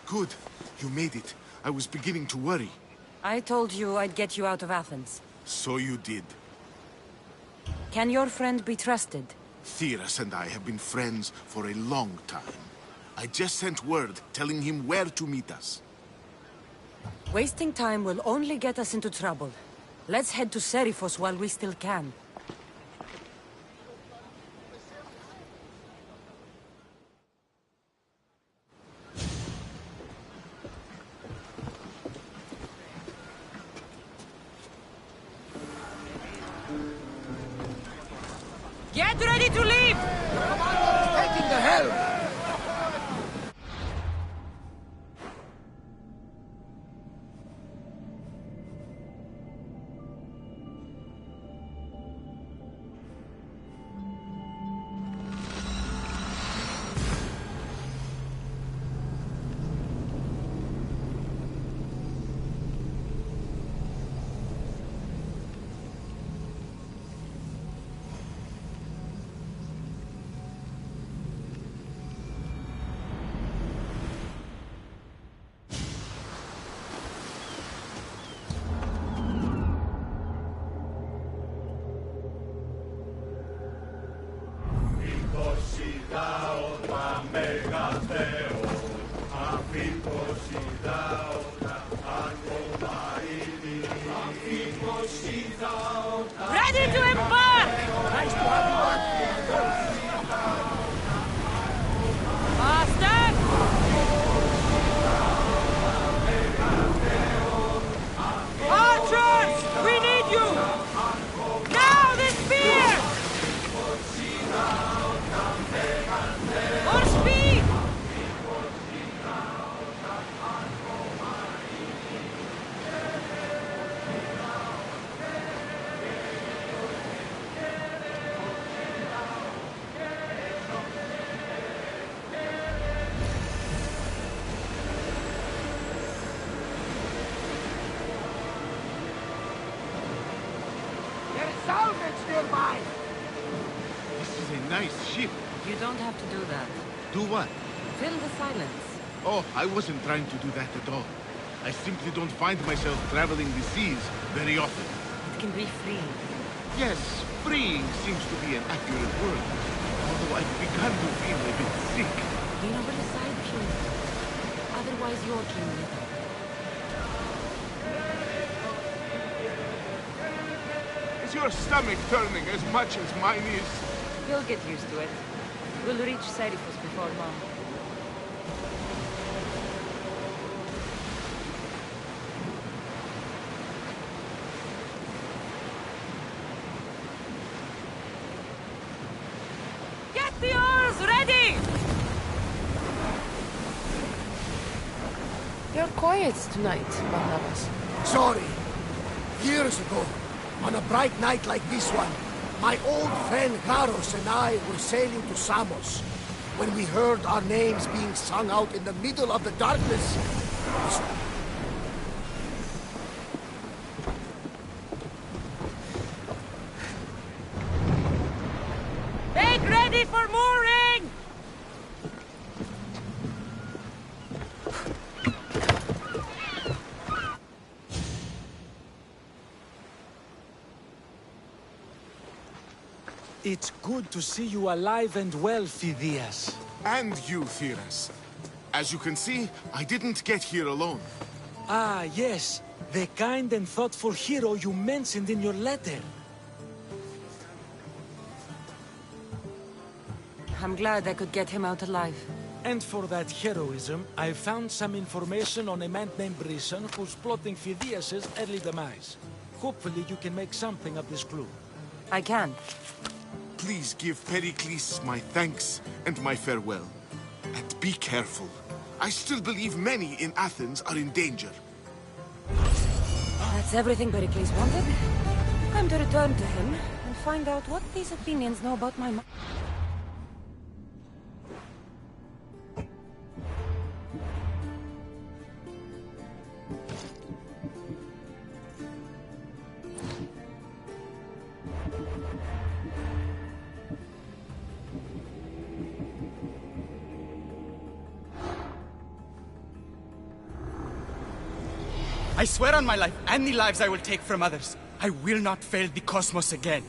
Good. You made it. I was beginning to worry. I told you I'd get you out of Athens. So you did. Can your friend be trusted? Theras and I have been friends for a long time. I just sent word telling him where to meet us. Wasting time will only get us into trouble. Let's head to Seriphos while we still can. Get ready to leave! Taking the helm! Ready to embark! Nice to have you back. Faster! Archers! We need you! Now the spear! More speed! There's salvage nearby. This is a nice ship. You don't have to do that. Do what? Fill the silence. Oh, I wasn't trying to do that at all. I simply don't find myself traveling the seas very often. It can be freeing. Yes, freeing seems to be an accurate word. Although I've begun to feel a bit sick. Lean over the side, please. Otherwise, you're king later. Is your stomach turning as much as mine is? You'll get used to it. We'll reach Seriphos before long. Get the oars ready! You're quiet tonight, Barnabas. Sorry. Years ago, on a bright night like this one, my old friend Garos and I were sailing to Samos when we heard our names being sung out in the middle of the darkness. Make ready for mooring! It's good to see you alive and well, Phidias. And you, Theras. As you can see, I didn't get here alone. Ah, yes. The kind and thoughtful hero you mentioned in your letter. I'm glad I could get him out alive. And for that heroism, I found some information on a man named Brisson who's plotting Phidias' early demise. Hopefully you can make something of this clue. I can. Please give Pericles my thanks and my farewell. And be careful. I still believe many in Athens are in danger. That's everything Pericles wanted. Time to return to him and find out what these Athenians know about my I swear on my life and the lives I will take from others, I will not fail the cosmos again.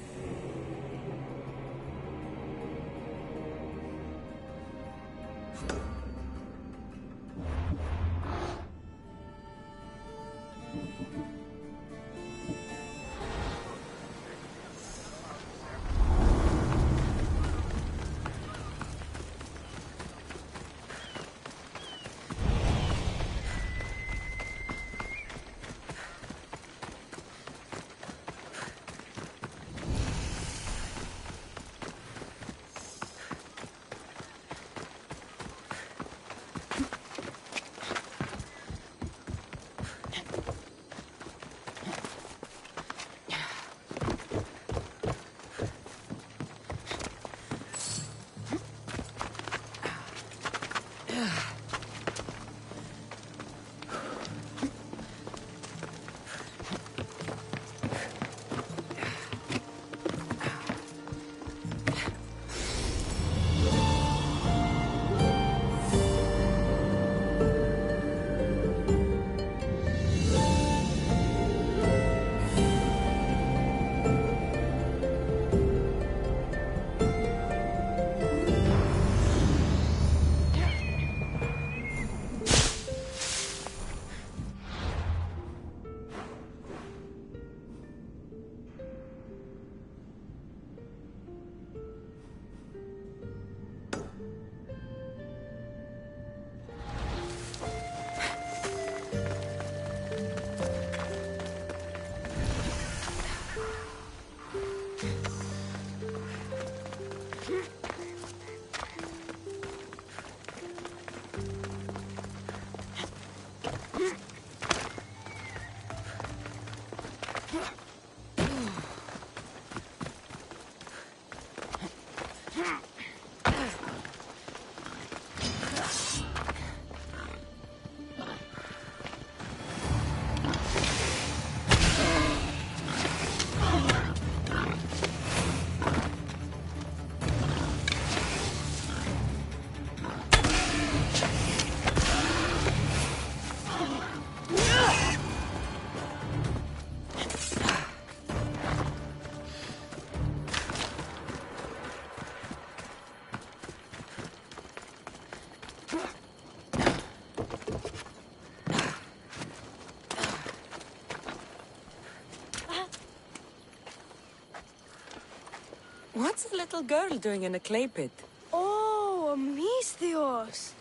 What's a little girl doing in a clay pit? Oh, Misthios.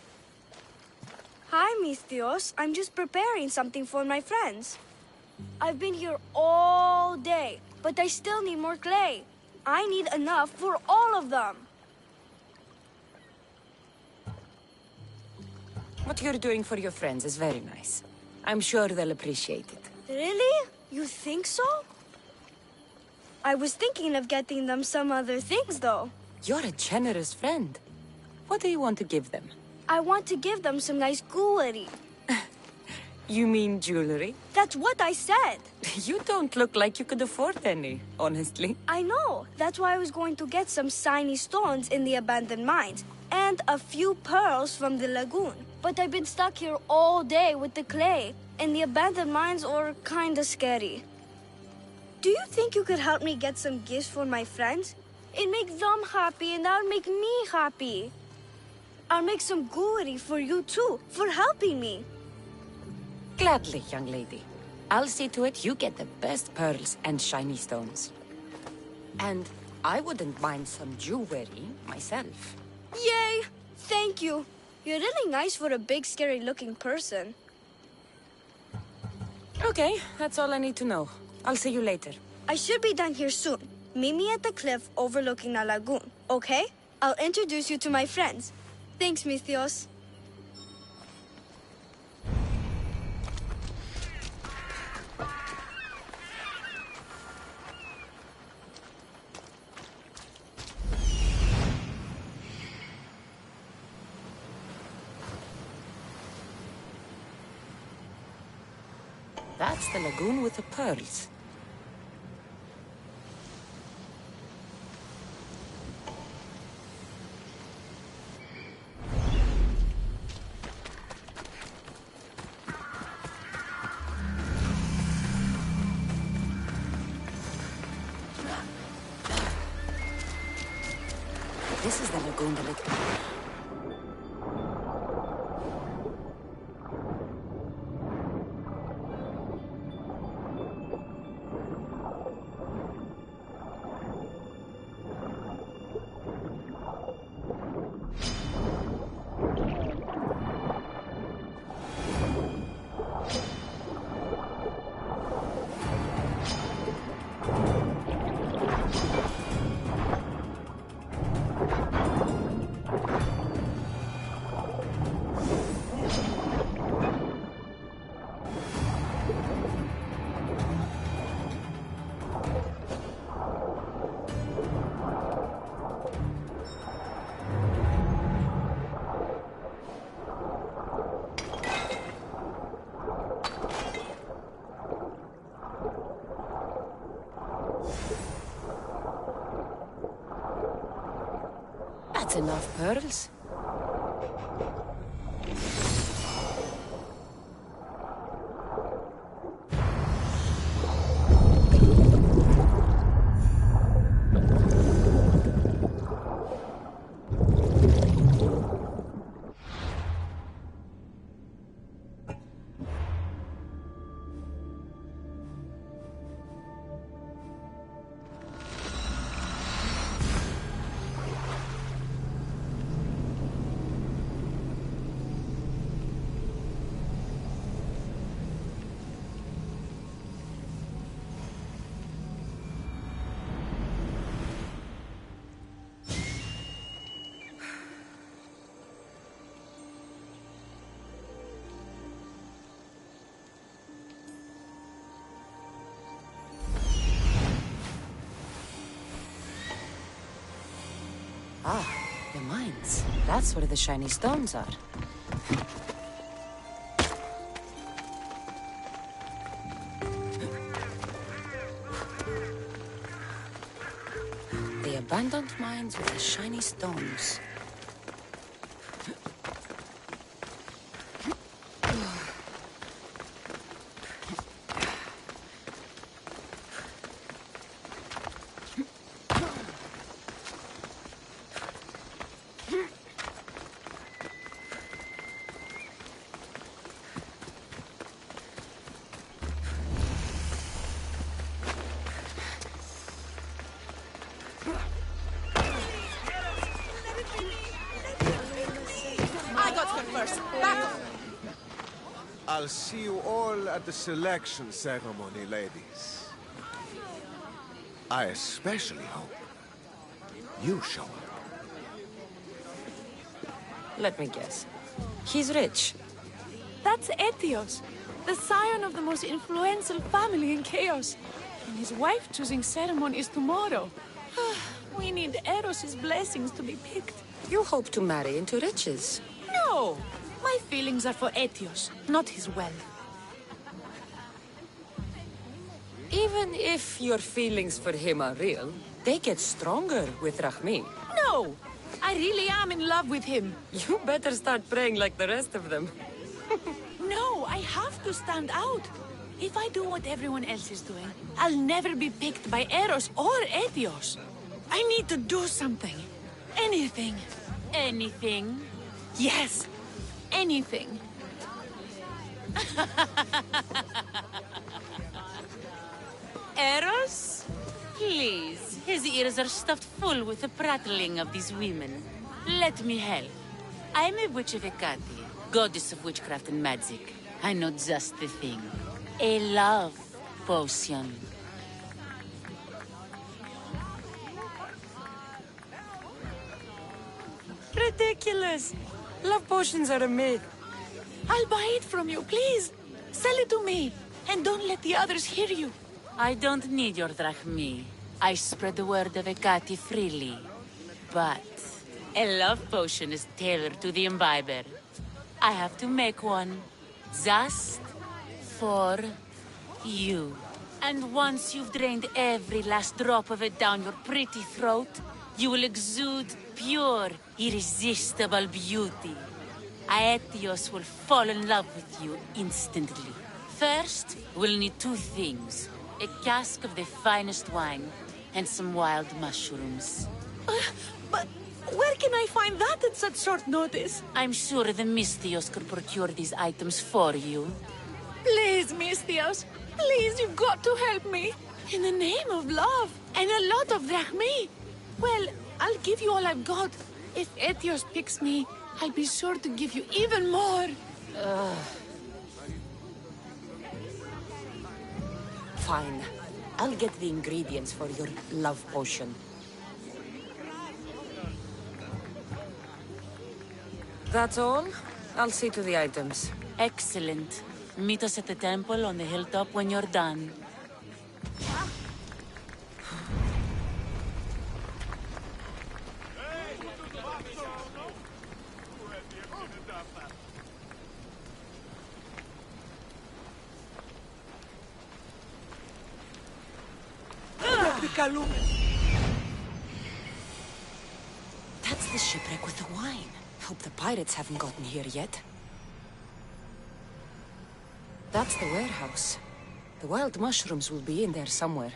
Hi, Misthios. I'm just preparing something for my friends. I've been here all day, but I still need more clay. I need enough for all of them. What you're doing for your friends is very nice. I'm sure they'll appreciate it. Really? You think so? I was thinking of getting them some other things, though. You're a generous friend. What do you want to give them? I want to give them some nice jewelry. You mean jewelry? That's what I said. You don't look like you could afford any, honestly. I know. That's why I was going to get some shiny stones in the abandoned mines and a few pearls from the lagoon. But I've been stuck here all day with the clay, and the abandoned mines are kinda scary. Do you think you could help me get some gifts for my friends? It makes them happy, and that'll make me happy. I'll make some jewelry for you too, for helping me. Gladly, young lady. I'll see to it you get the best pearls and shiny stones. And I wouldn't mind some jewelry myself. Yay! Thank you. You're really nice for a big, scary-looking person. Okay, that's all I need to know. I'll see you later. I should be done here soon. Meet me at the cliff overlooking the lagoon, okay? I'll introduce you to my friends. Thanks, Misthios. That's the lagoon with the pearls. this is the lagoon that it... That's enough pearls. Ah, the mines. That's where the shiny stones are. The abandoned mines with the shiny stones. I'll see you all at the selection ceremony, ladies. I especially hope you show up. Let me guess. He's rich. That's Etios, the scion of the most influential family in Chaos. And his wife-choosing ceremony is tomorrow. We need Eros's blessings to be picked. You hope to marry into riches. No! My feelings are for Etios, not his wealth. Even if your feelings for him are real, they get stronger with Rahmi. No! I really am in love with him. You better start praying like the rest of them. No, I have to stand out. If I do what everyone else is doing, I'll never be picked by Eros or Etios. I need to do something. Anything. Anything? Yes, anything. Eros? Please, his ears are stuffed full with the prattling of these women. Let me help. I'm a witch of Hecate, goddess of witchcraft and magic. I know just the thing. A love potion. Ridiculous! Love potions are a myth. I'll buy it from you, please. Sell it to me, and don't let the others hear you. I don't need your drachmi. I spread the word of Hecate freely. But a love potion is tailored to the imbiber. I have to make one. Just for you. And once you've drained every last drop of it down your pretty throat, you will exude pure, irresistible beauty. Aetios will fall in love with you instantly. First, we'll need two things. A cask of the finest wine, and some wild mushrooms. But Where can I find that at such short notice? I'm sure the Mystios could procure these items for you. Please, Mystios. Please, you've got to help me. In the name of love. And a lot of drachmi. Well, I'll give you all I've got. If Etios picks me, I'll be sure to give you even more. Fine. I'll get the ingredients for your love potion. That's all? I'll see to the items. Excellent. Meet us at the temple on the hilltop when you're done. That's the shipwreck with the wine. Hope the pirates haven't gotten here yet. That's the warehouse. The wild mushrooms will be in there somewhere.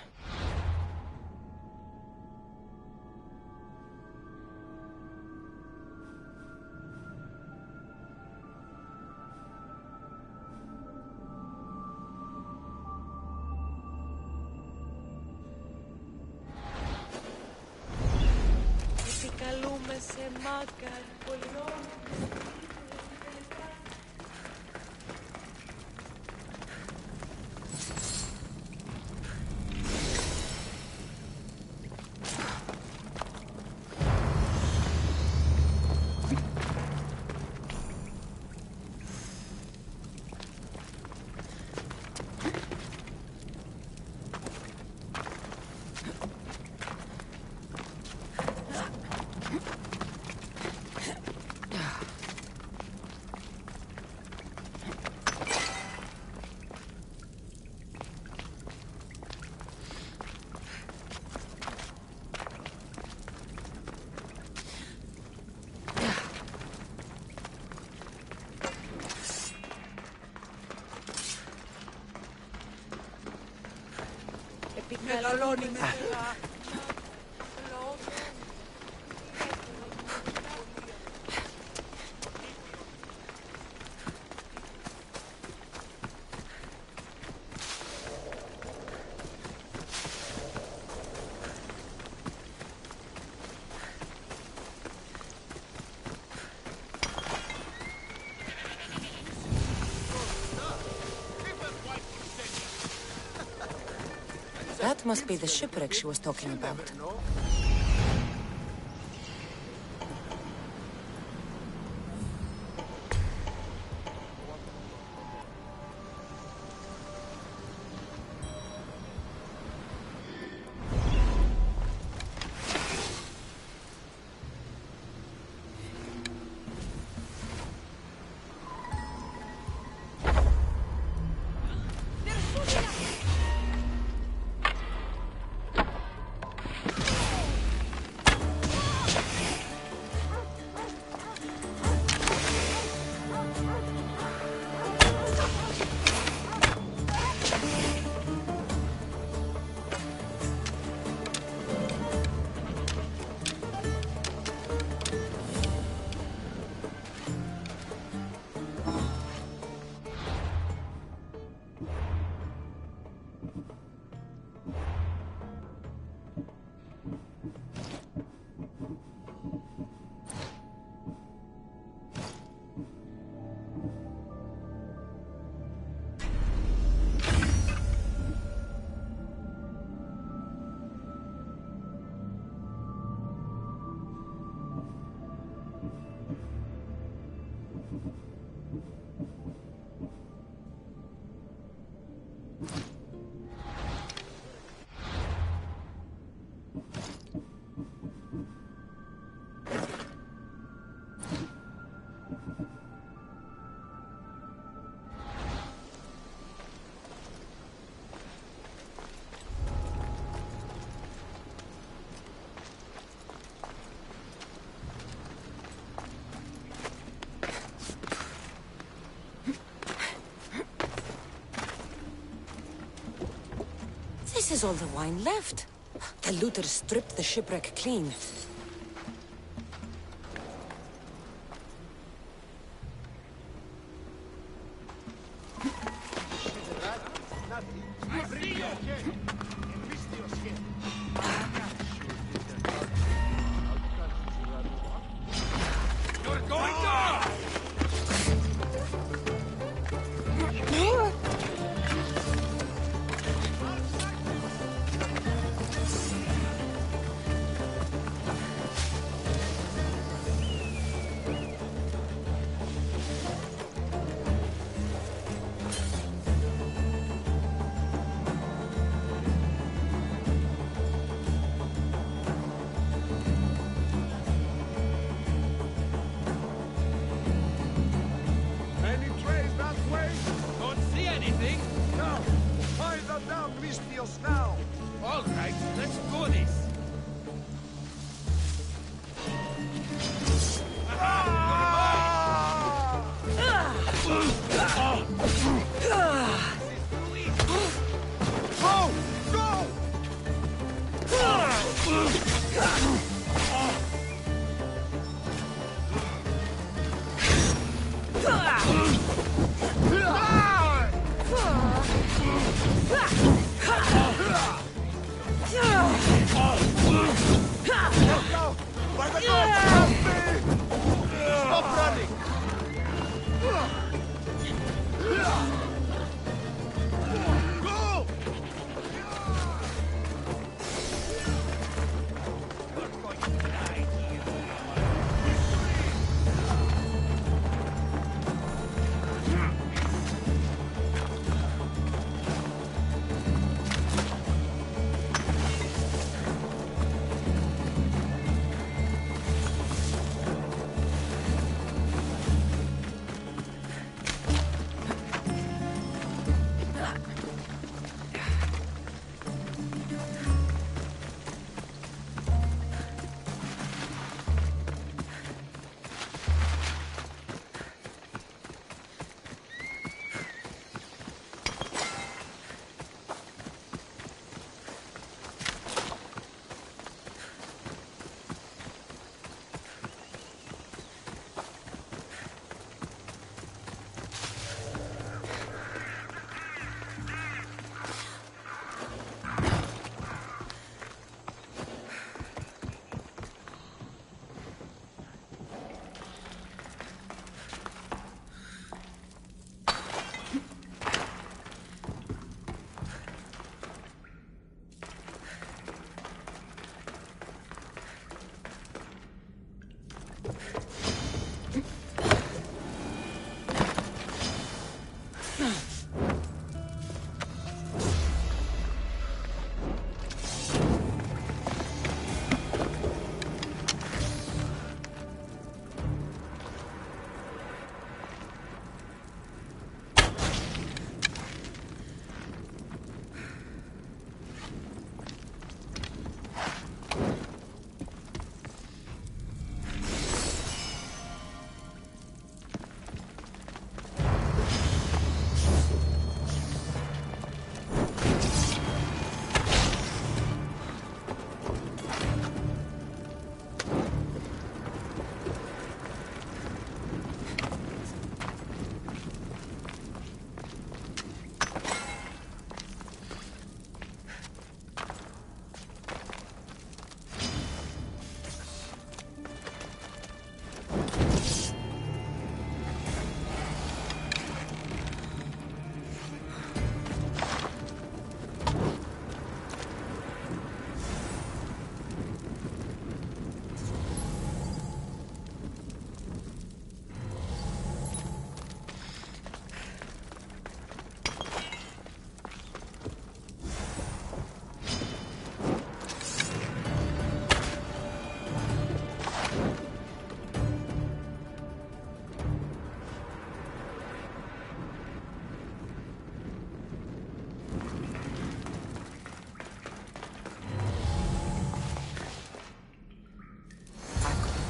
That must be the shipwreck she was talking about. This is all the wine left. The looters stripped the shipwreck clean. Any trays that way? Don't see anything. No. Find them down, Mistios, now. All right, let's do this. Go! Go! Look out! By the gods, help me! Stop running! Go!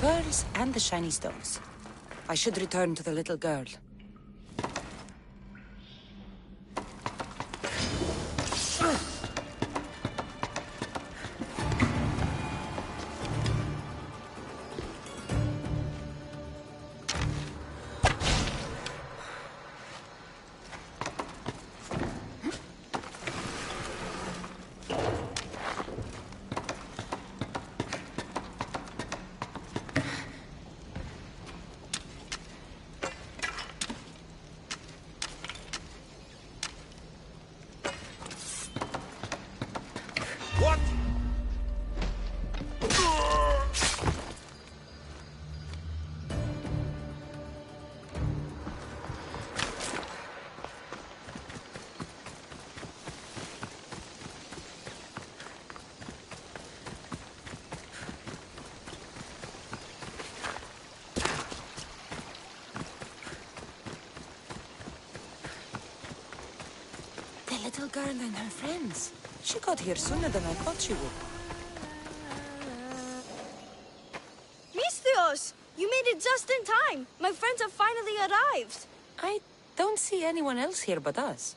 Pearls and the shiny stones. I should return to the little girl. Charles and her friends. She got here sooner than I thought she would. Misthios! You made it just in time! My friends have finally arrived! I don't see anyone else here but us.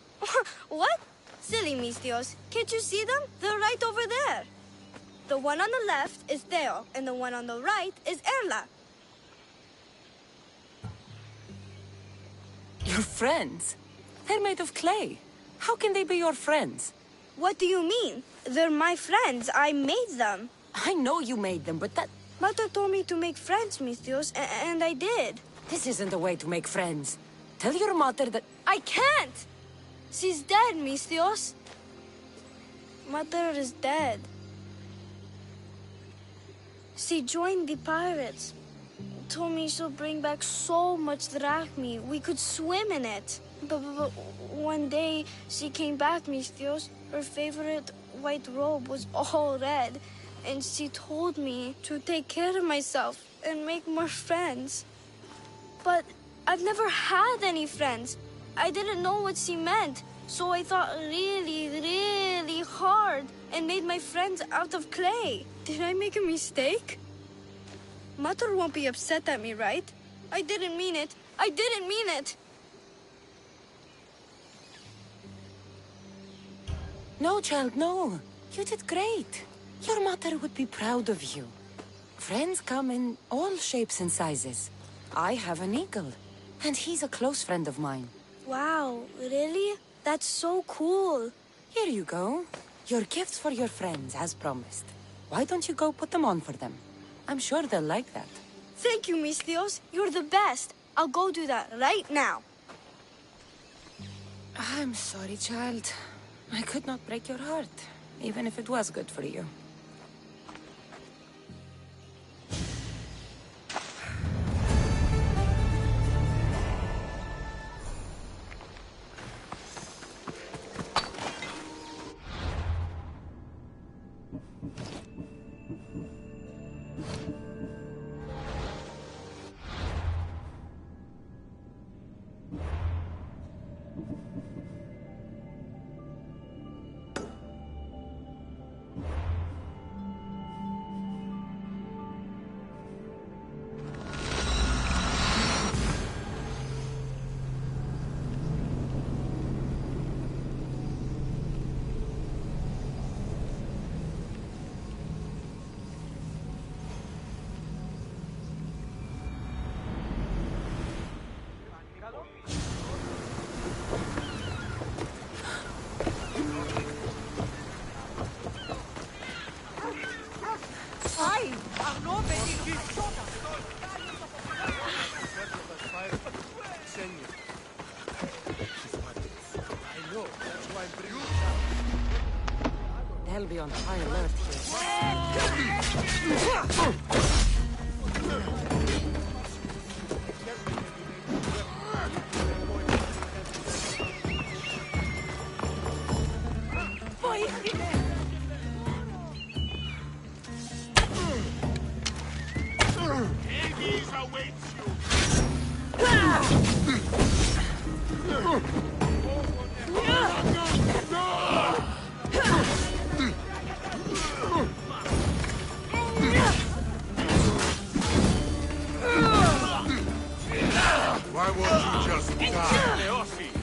What? Silly Misthios. Can't you see them? They're right over there. The one on the left is Theo, and the one on the right is Erla. Your friends? They're made of clay. How can they be your friends? What do you mean? They're my friends. I made them. I know you made them, but that... Mother told me to make friends, Misthios, and I did. This isn't the way to make friends. Tell your mother that... I can't! She's dead, Misthios. Mother is dead. She joined the pirates. Told me she'll bring back so much drachmi. We could swim in it. But one day, she came back, Misthios. Her favorite white robe was all red. And she told me to take care of myself and make more friends. But I've never had any friends. I didn't know what she meant. So I thought really, really hard and made my friends out of clay. Did I make a mistake? Mother won't be upset at me, right? I didn't mean it. I didn't mean it. No, child, no. You did great. Your mother would be proud of you. Friends come in all shapes and sizes. I have an eagle, and he's a close friend of mine. Wow, really? That's so cool. Here you go. Your gifts for your friends, as promised. Why don't you go put them on for them? I'm sure they'll like that. Thank you, Misthios. You're the best. I'll go do that right now. I'm sorry, child. I could not break your heart, even if it was good for you. They'll be on high alert Hades awaits you! Why won't you just die? Odyssey!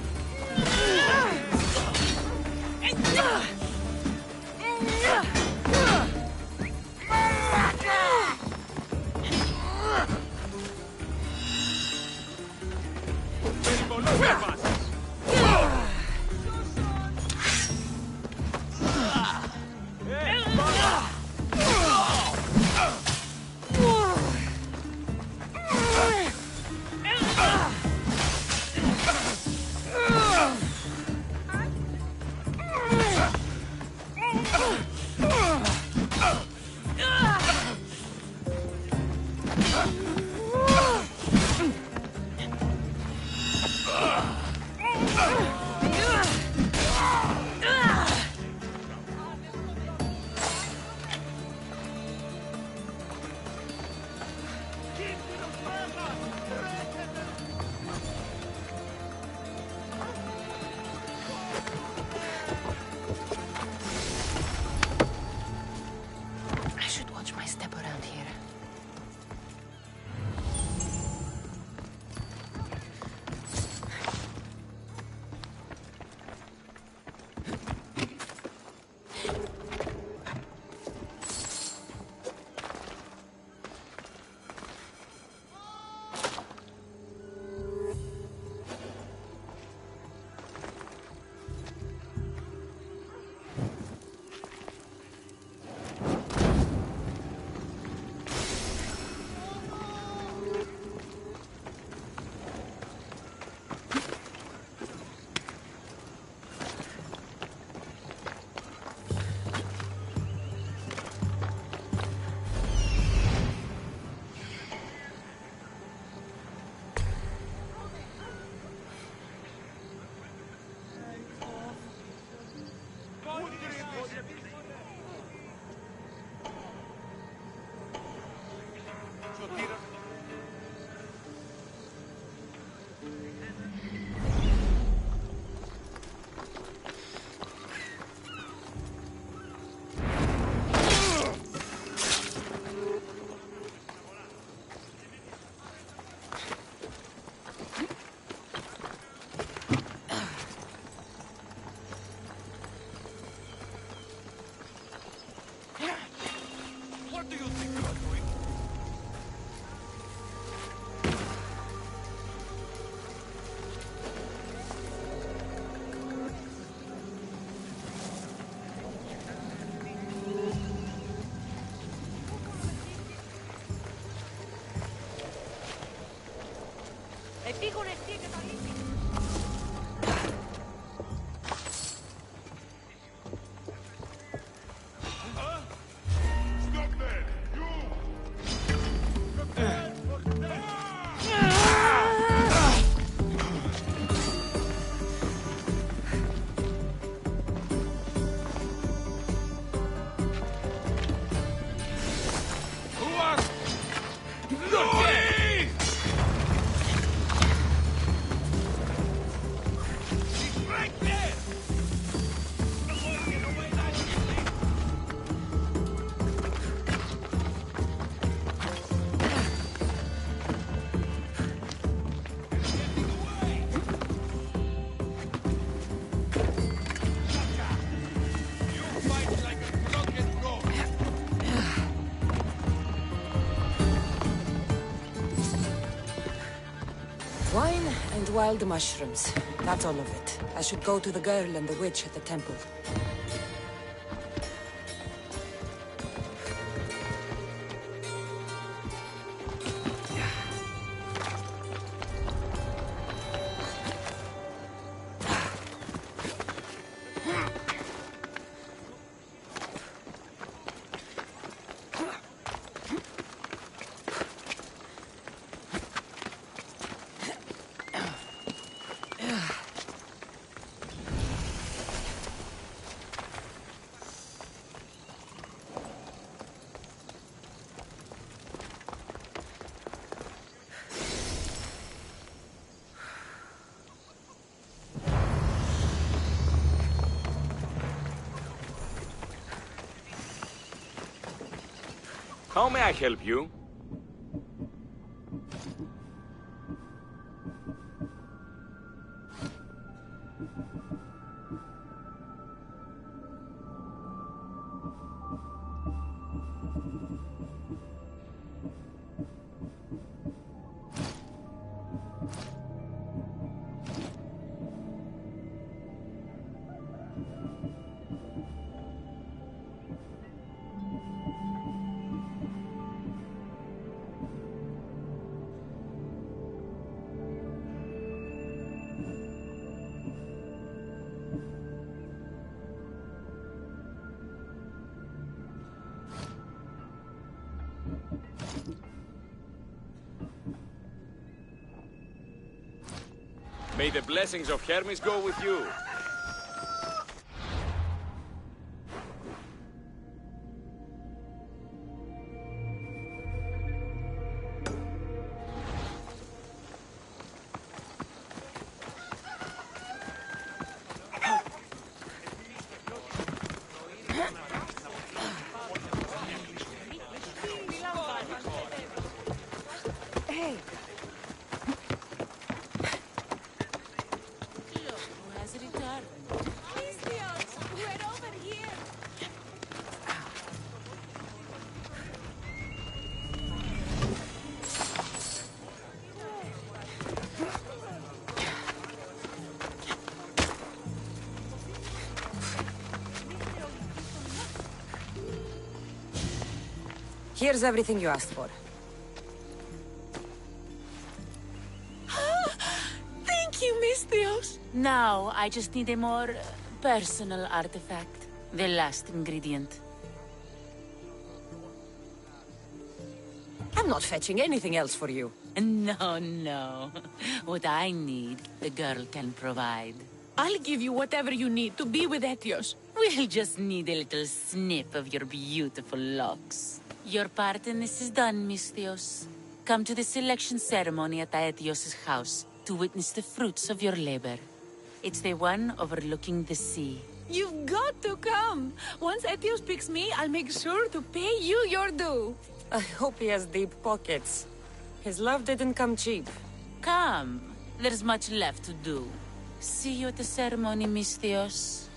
And wild mushrooms. That's all of it. I should go to the girl and the witch at the temple. How may I help you? May the blessings of Hermes go with you. Hey! Who has returned? We're over here. Here's everything you asked for. Thank you, Misthios. Now, I just need a more personal artifact. The last ingredient. I'm not fetching anything else for you. No, no. What I need, the girl can provide. I'll give you whatever you need to be with Etios. We'll just need a little snip of your beautiful locks. Your part in this is done, Misthios. Come to the selection ceremony at Aetios' house to witness the fruits of your labor. It's the one overlooking the sea. You've got to come. Once Etios picks me, I'll make sure to pay you your due. I hope he has deep pockets. His love didn't come cheap. Come. There's much left to do. See you at the ceremony, Misthios.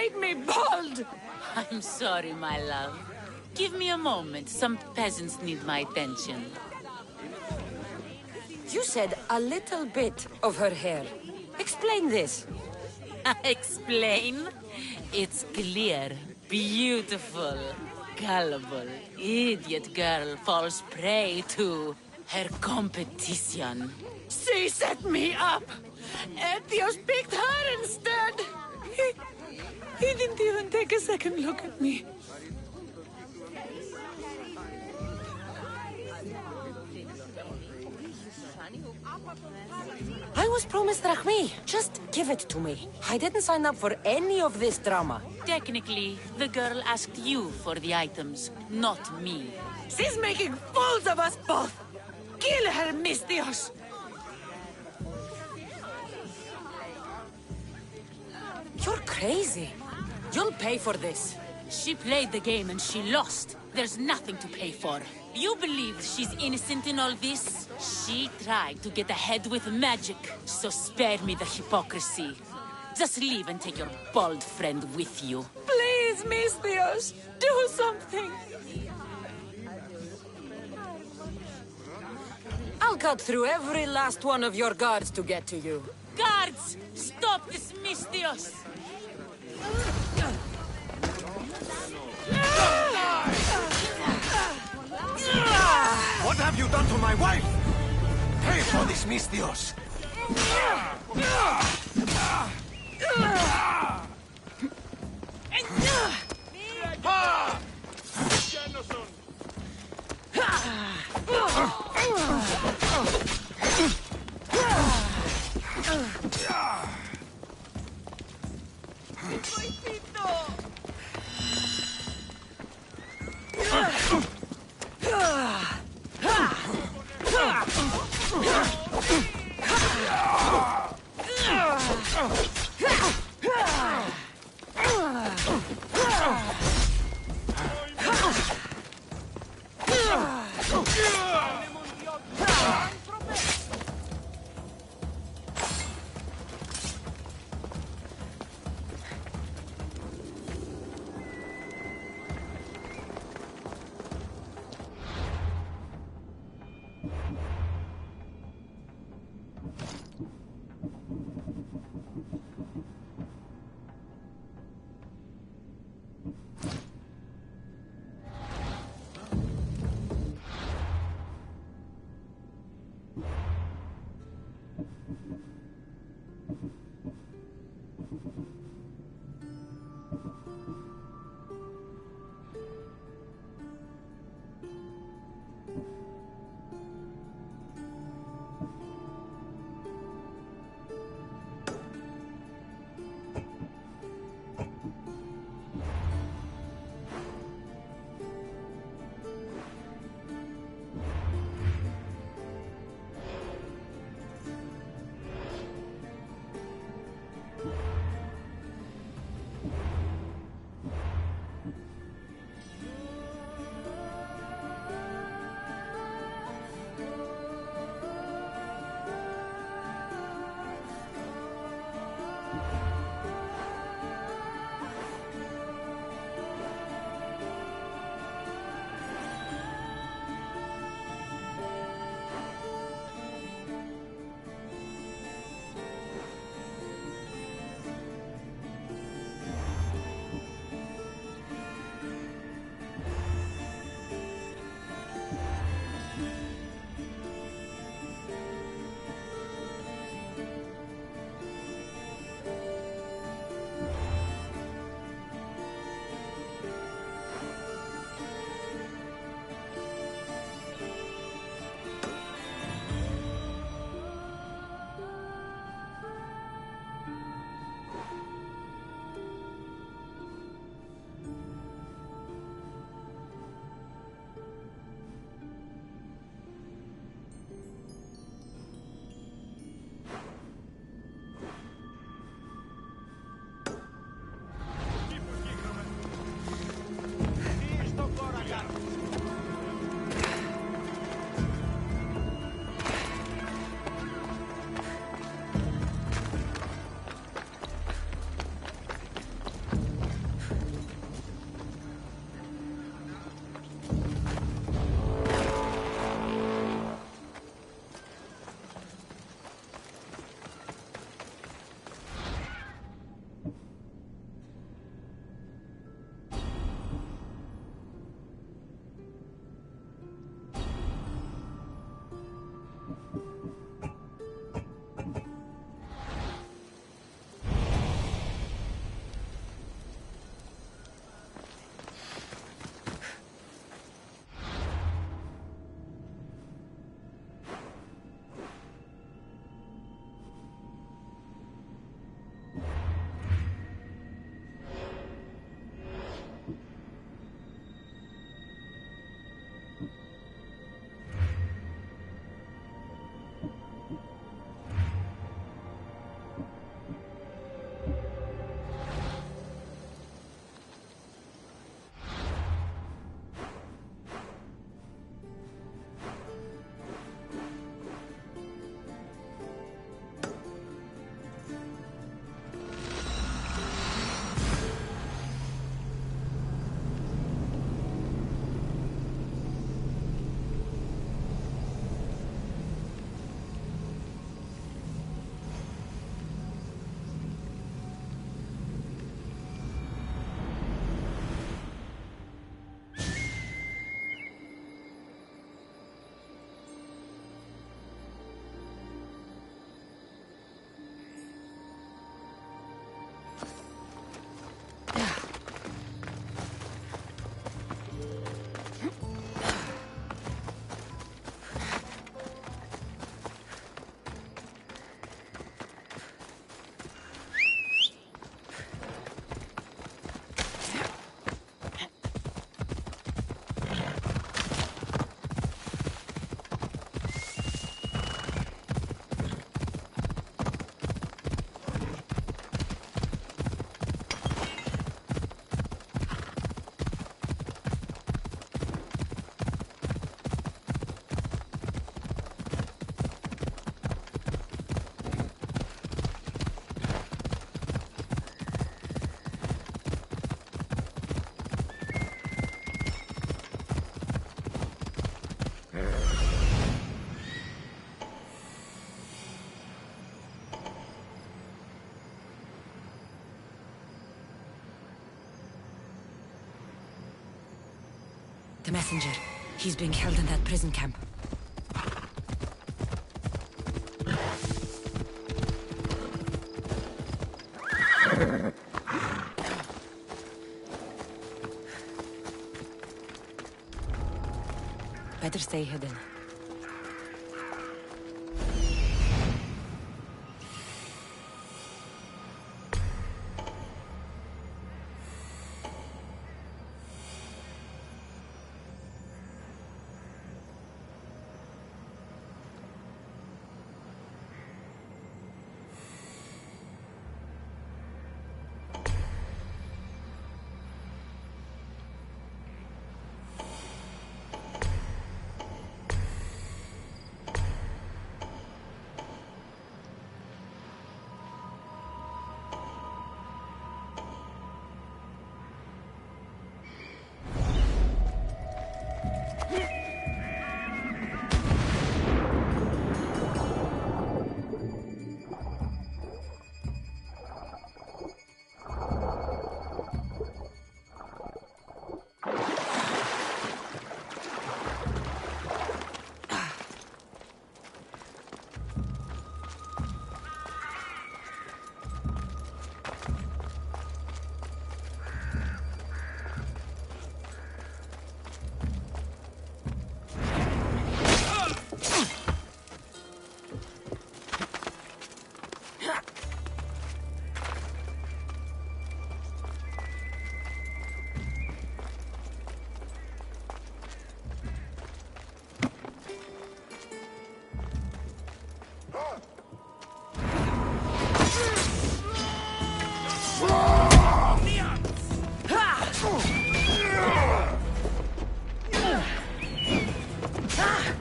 made me bald! I'm sorry, my love. Give me a moment. Some peasants need my attention. You said a little bit of her hair. Explain this. Explain? It's clear, beautiful, gullible, idiot girl falls prey to her competition. She set me up! Etios picked her instead! He didn't even take a second look at me. I was promised Drachmi. Just give it to me. I didn't sign up for any of this drama. Technically, the girl asked you for the items, not me. She's making fools of us both! Kill her, Mistios! You're crazy. You'll pay for this. She played the game and she lost. There's nothing to pay for. You believe she's innocent in all this? She tried to get ahead with magic, so spare me the hypocrisy. Just leave and take your bald friend with you. Please, Mistios, do something! I'll cut through every last one of your guards to get to you. Guards! Stop this, Mistios! What have you done to my wife? Pay for this, Mistios! The messenger. He's being held in that prison camp. Better stay hidden.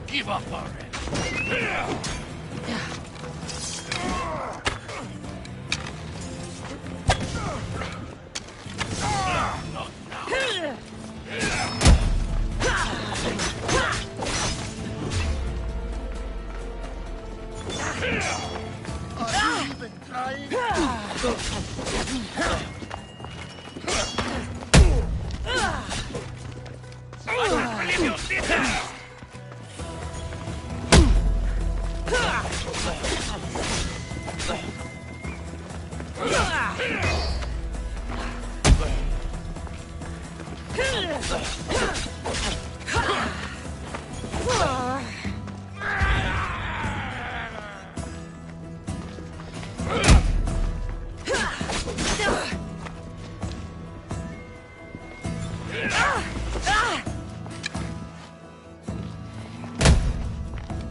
Give up already.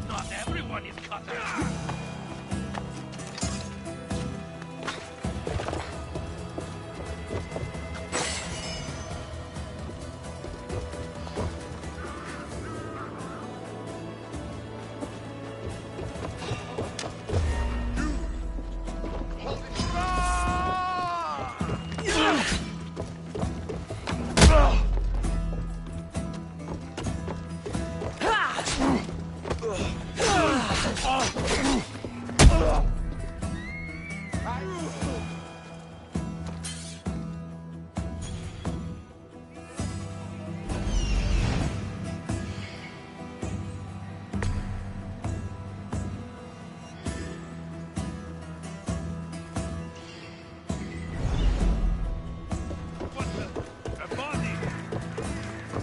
Not everyone is cut out.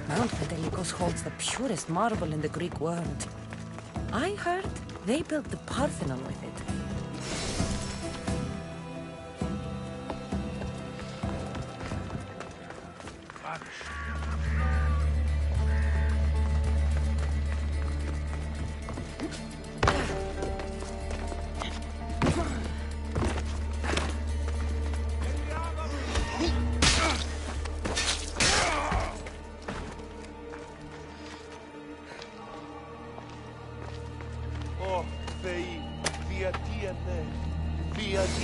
Mount Pentelicos holds the purest marble in the Greek world. I heard they built the Parthenon with it.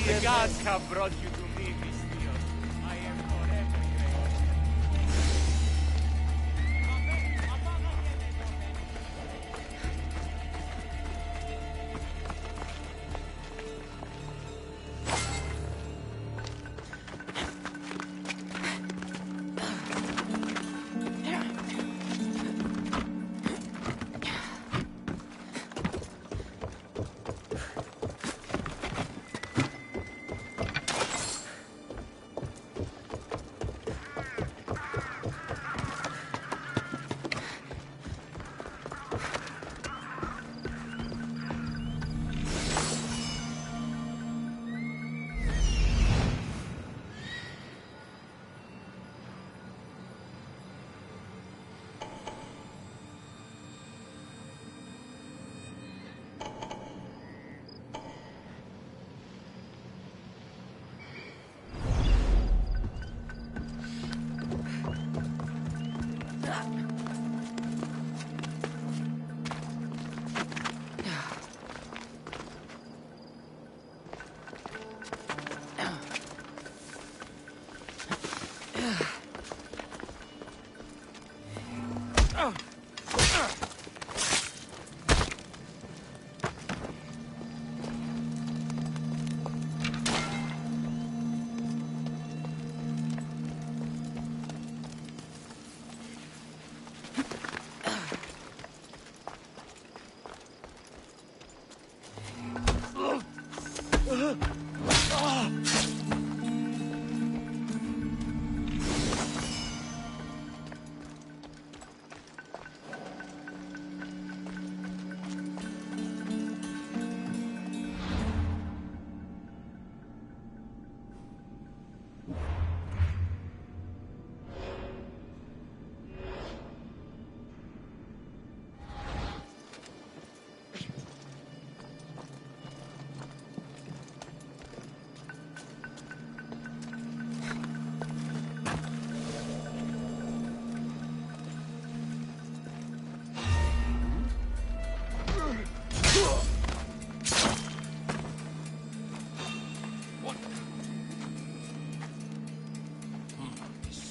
The gods have brought you to me, Vistios. I am forever grateful.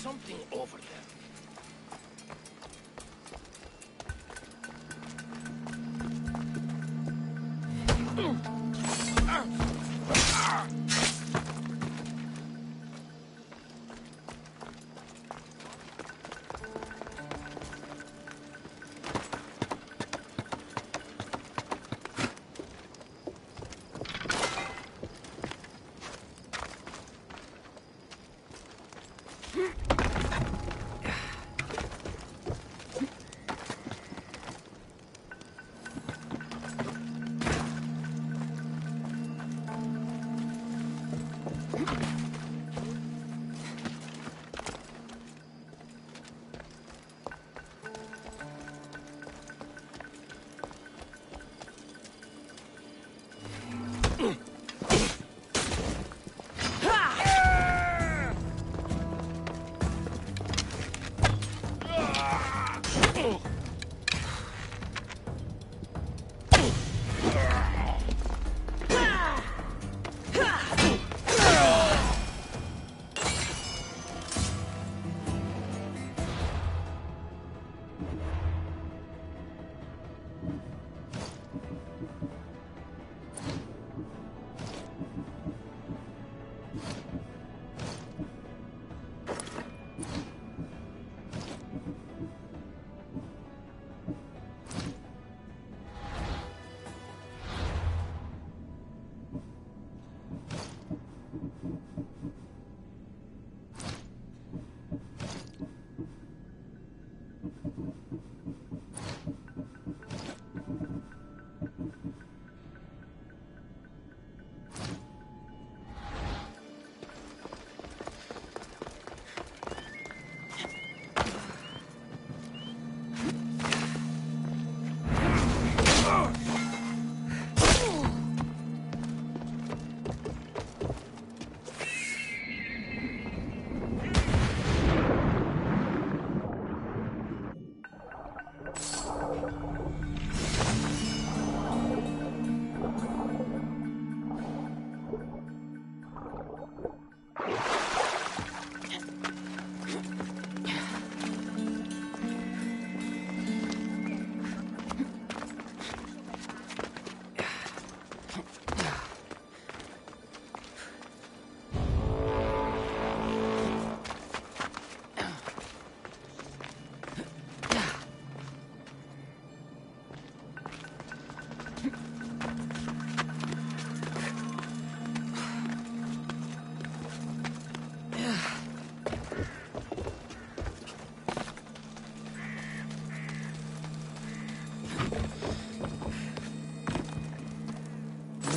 something over there.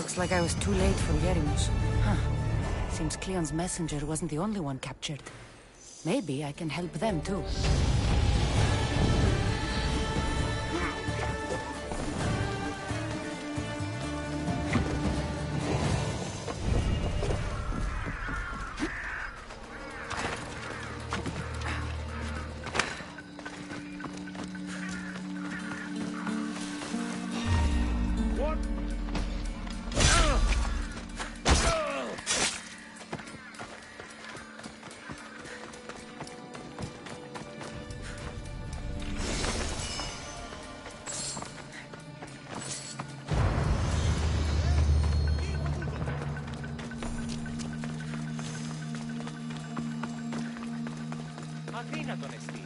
Looks like I was too late for Yerimus. Huh. Seems Cleon's messenger wasn't the only one captured. Maybe I can help them too. Αφήνα τον εστί.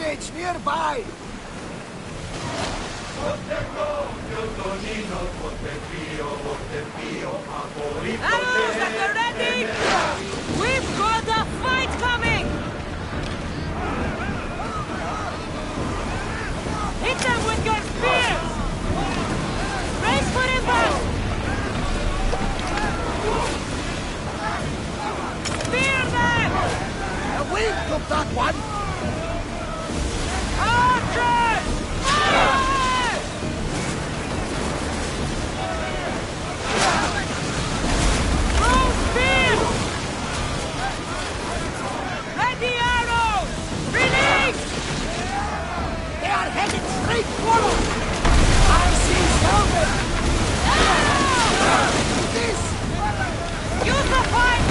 village nearby! Arrows at the ready! We've got a fight coming! Hit them with your spears! Brace for impact! Spear them! We took that one! Archers! Fire! Throw spears! Ready arrows! Release! They are headed straight for us! I see something! This! Use the fight!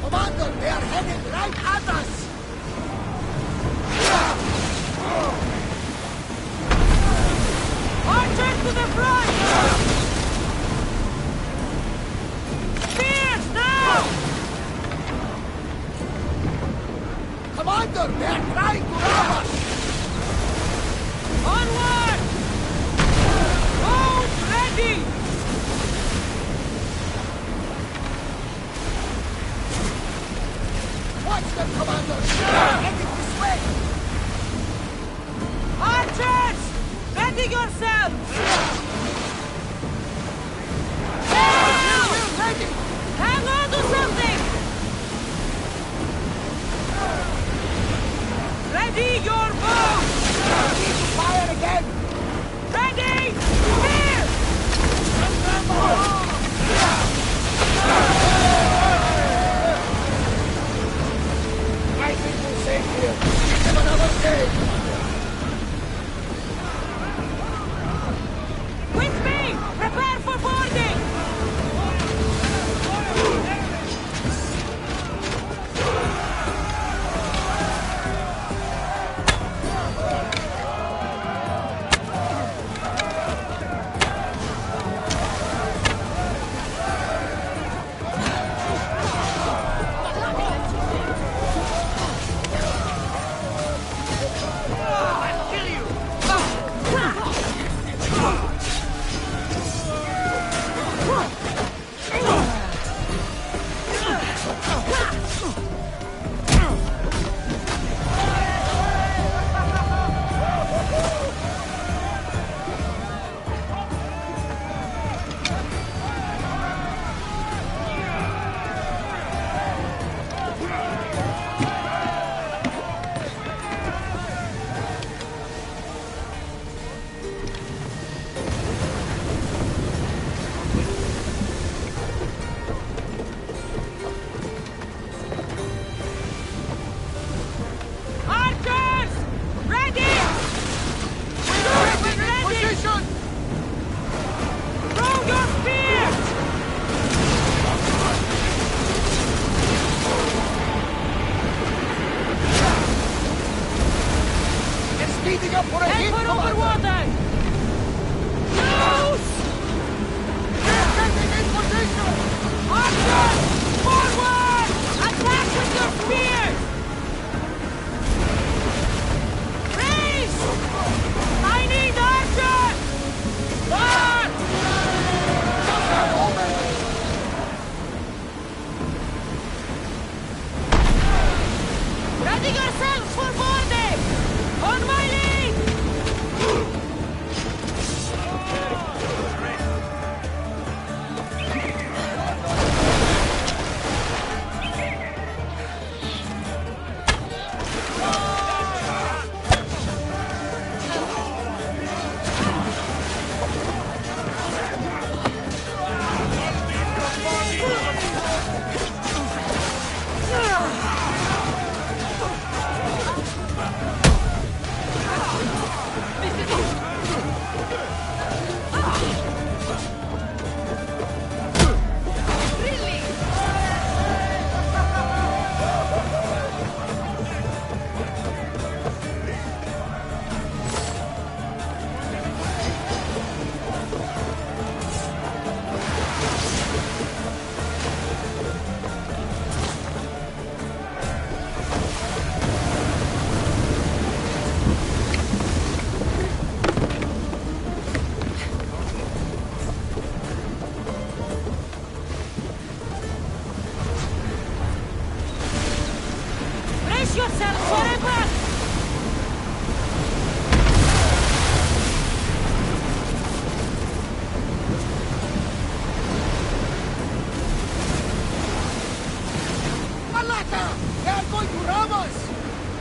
Commander, they are headed right at us! Archers to the front! Spears now! Commander, they are trying to rob us! Onward! Bows ready! Watch them, Commander!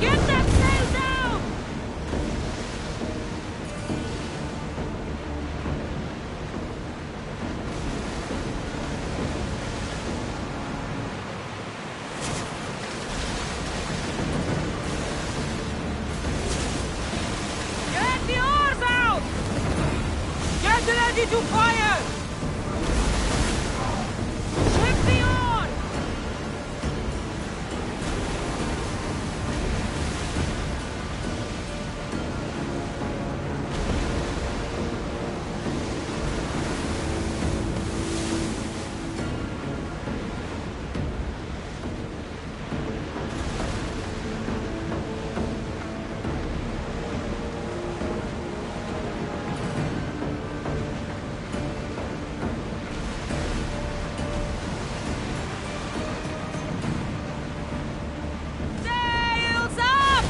Get that sail down! Get the oars out! Get ready to fire! Ship the oar! Sails up!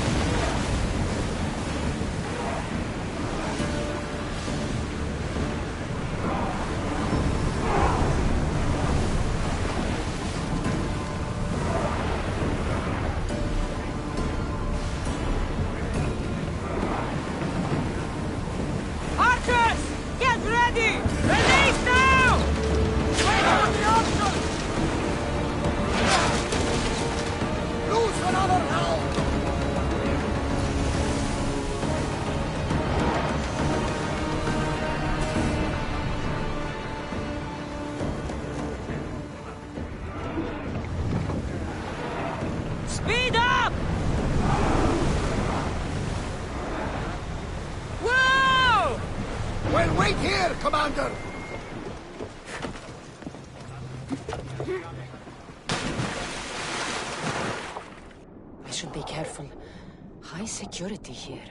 Archers! Get ready! Release now! Wait on the option! Lose another round! Speed up! Whoa! Well, wait here, Commander! I should be careful. High security here.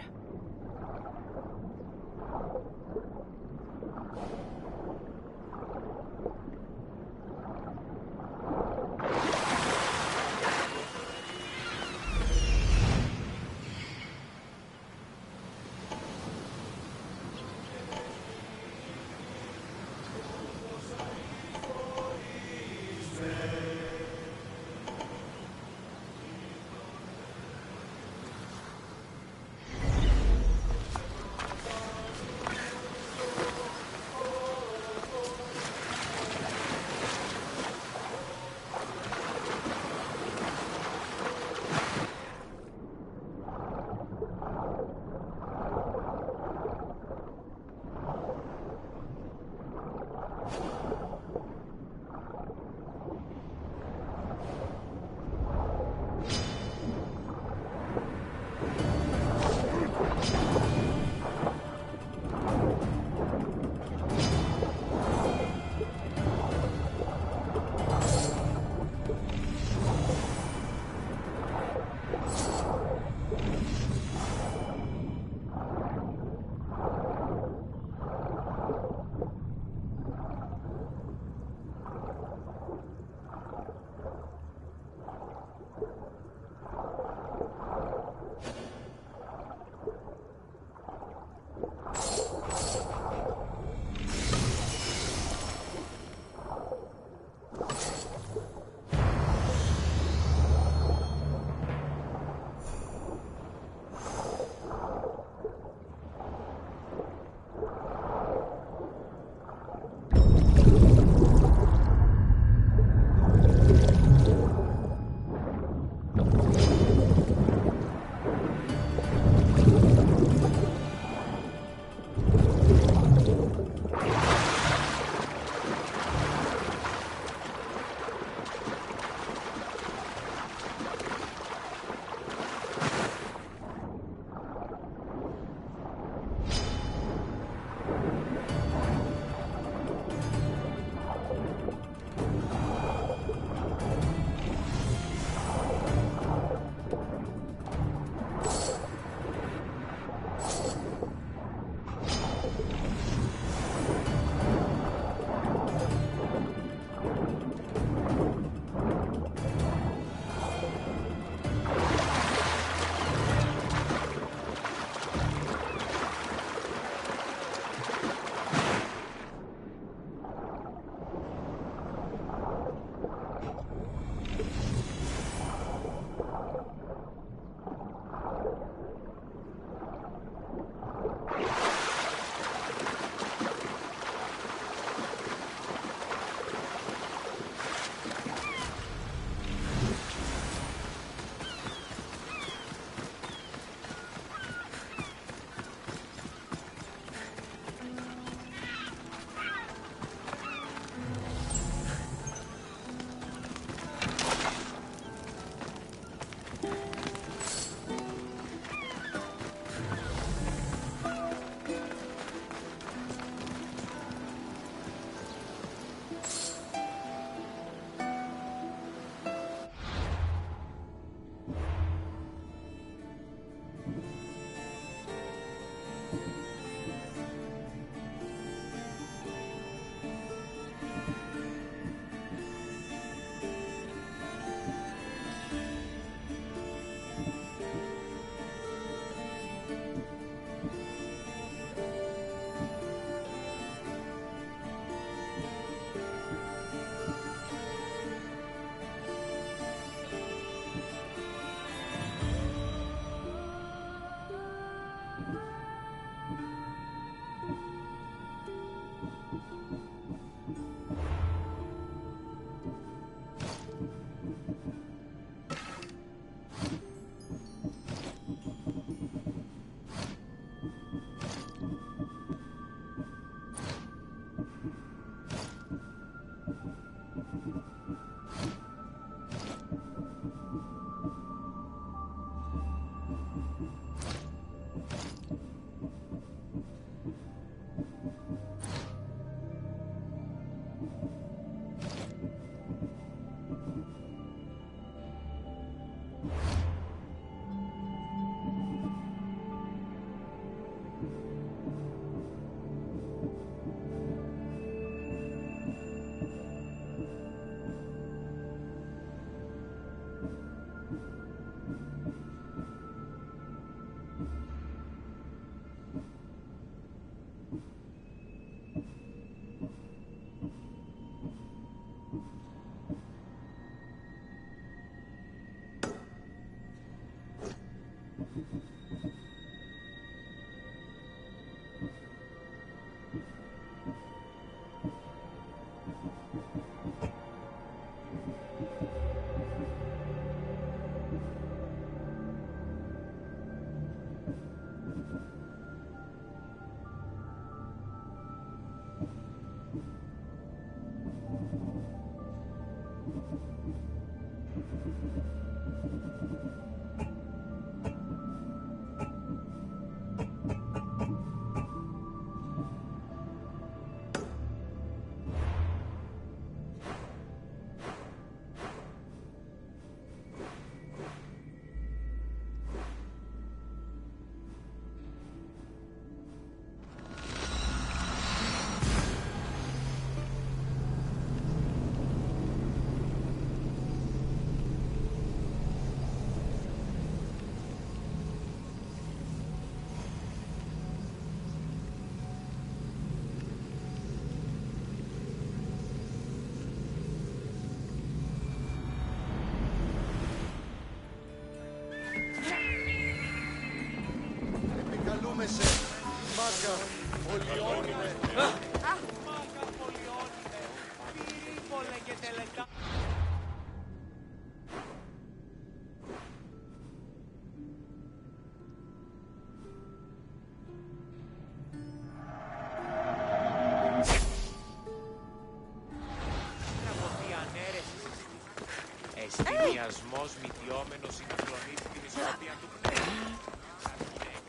Εστιασμός μηδιόμενος συγκλονίζει την ισορροπία του πνεύμα.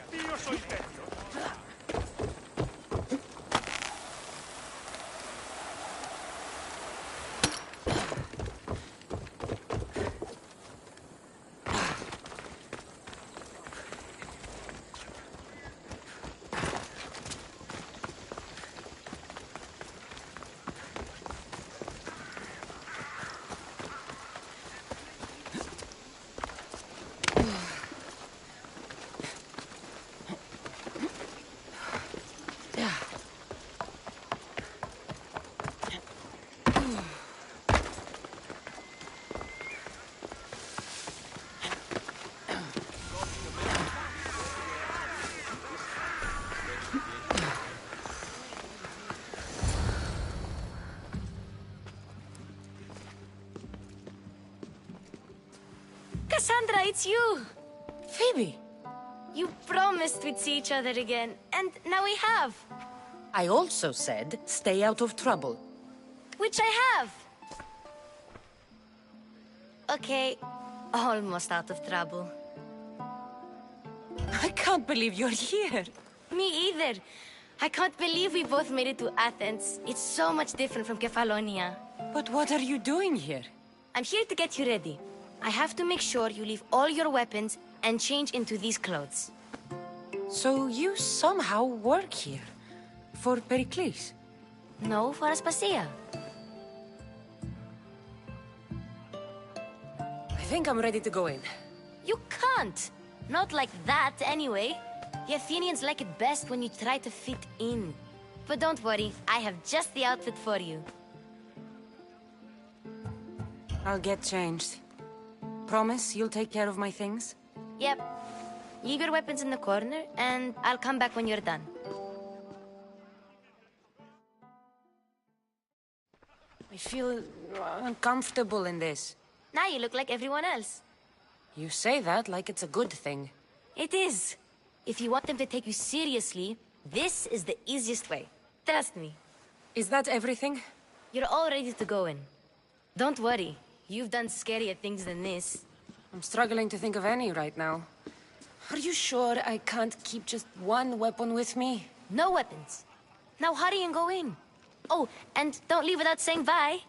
Ποιος ο υπεύθυνος? Cassandra, it's you! Phoebe! You promised we'd see each other again, and now we have. I also said, stay out of trouble. Which I have. Okay, almost out of trouble. I can't believe you're here. Me either. I can't believe we both made it to Athens. It's so much different from Kefalonia. But what are you doing here? I'm here to get you ready. I have to make sure you leave all your weapons and change into these clothes. So you somehow work here? For Pericles? No, for Aspasia. I think I'm ready to go in. You can't. Not like that, anyway. The Athenians like it best when you try to fit in. But don't worry, I have just the outfit for you. I'll get changed. Promise you'll take care of my things? Yep. Leave your weapons in the corner, and I'll come back when you're done. I feel uncomfortable in this. Now you look like everyone else. You say that like it's a good thing. It is. If you want them to take you seriously, this is the easiest way. Trust me. Is that everything? You're all ready to go in. Don't worry. You've done scarier things than this. I'm struggling to think of any right now. Are you sure I can't keep just one weapon with me? No weapons. Now hurry and go in. Oh, and don't leave without saying bye.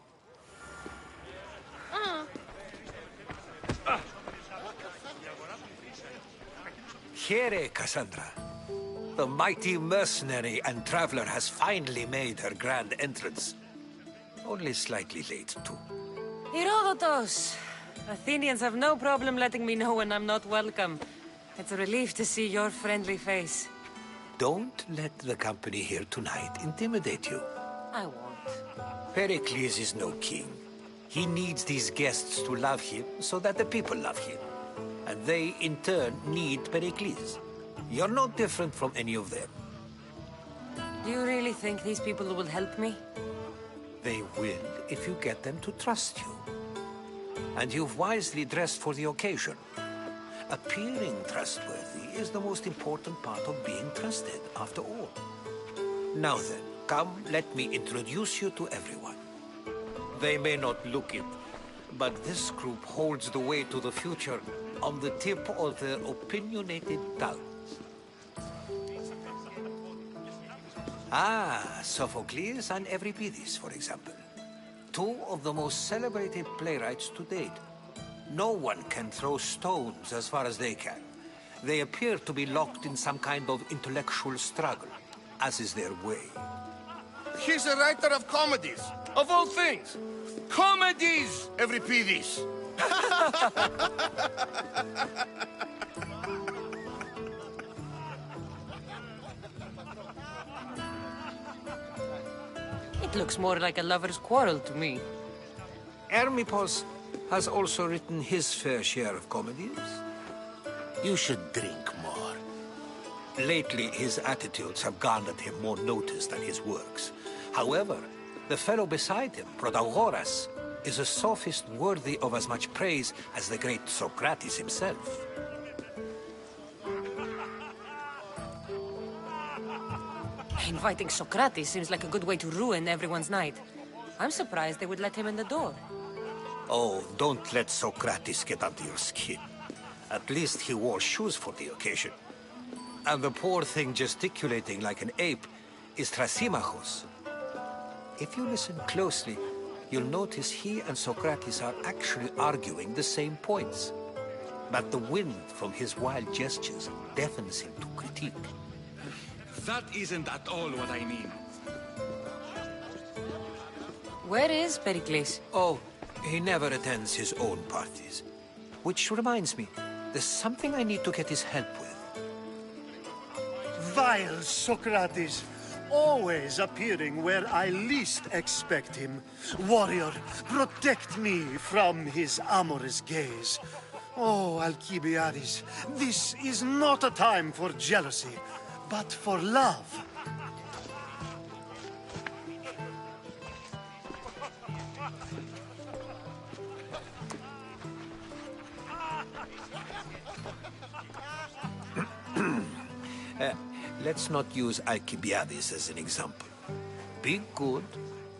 Here, Cassandra. The mighty mercenary and traveler has finally made her grand entrance. Only slightly late, too. Herodotus! Athenians have no problem letting me know when I'm not welcome. It's a relief to see your friendly face. Don't let the company here tonight intimidate you. I won't. Pericles is no king. He needs these guests to love him so that the people love him. And they, in turn, need Pericles. You're no different from any of them. Do you really think these people will help me? They will if you get them to trust you. And you've wisely dressed for the occasion. Appearing trustworthy is the most important part of being trusted, after all. Now then, come, let me introduce you to everyone. They may not look it, but this group holds the way to the future on the tip of their opinionated tongues. Ah, Sophocles and Euripides, for example. Two of the most celebrated playwrights to date. No one can throw stones as far as they can. They appear to be locked in some kind of intellectual struggle, as is their way. He's a writer of comedies, of all things. Comedies, Euripides. It looks more like a lover's quarrel to me. Hermippos has also written his fair share of comedies. You should drink more. Lately, his attitudes have garnered him more notice than his works. However, the fellow beside him, Protagoras, is a sophist worthy of as much praise as the great Socrates himself. Inviting Socrates seems like a good way to ruin everyone's night. I'm surprised they would let him in the door. Oh, don't let Socrates get under your skin. At least he wore shoes for the occasion. And the poor thing gesticulating like an ape is Thrasymachos. If you listen closely, you'll notice he and Socrates are actually arguing the same points. But the wind from his wild gestures deafens him to critique. That isn't at all what I mean. Where is Pericles? Oh, he never attends his own parties. Which reminds me, there's something I need to get his help with. Vile Socrates, always appearing where I least expect him. Warrior, protect me from his amorous gaze. Oh, Alcibiades, this is not a time for jealousy, but for love. Let's not use Alcibiades as an example. Be good,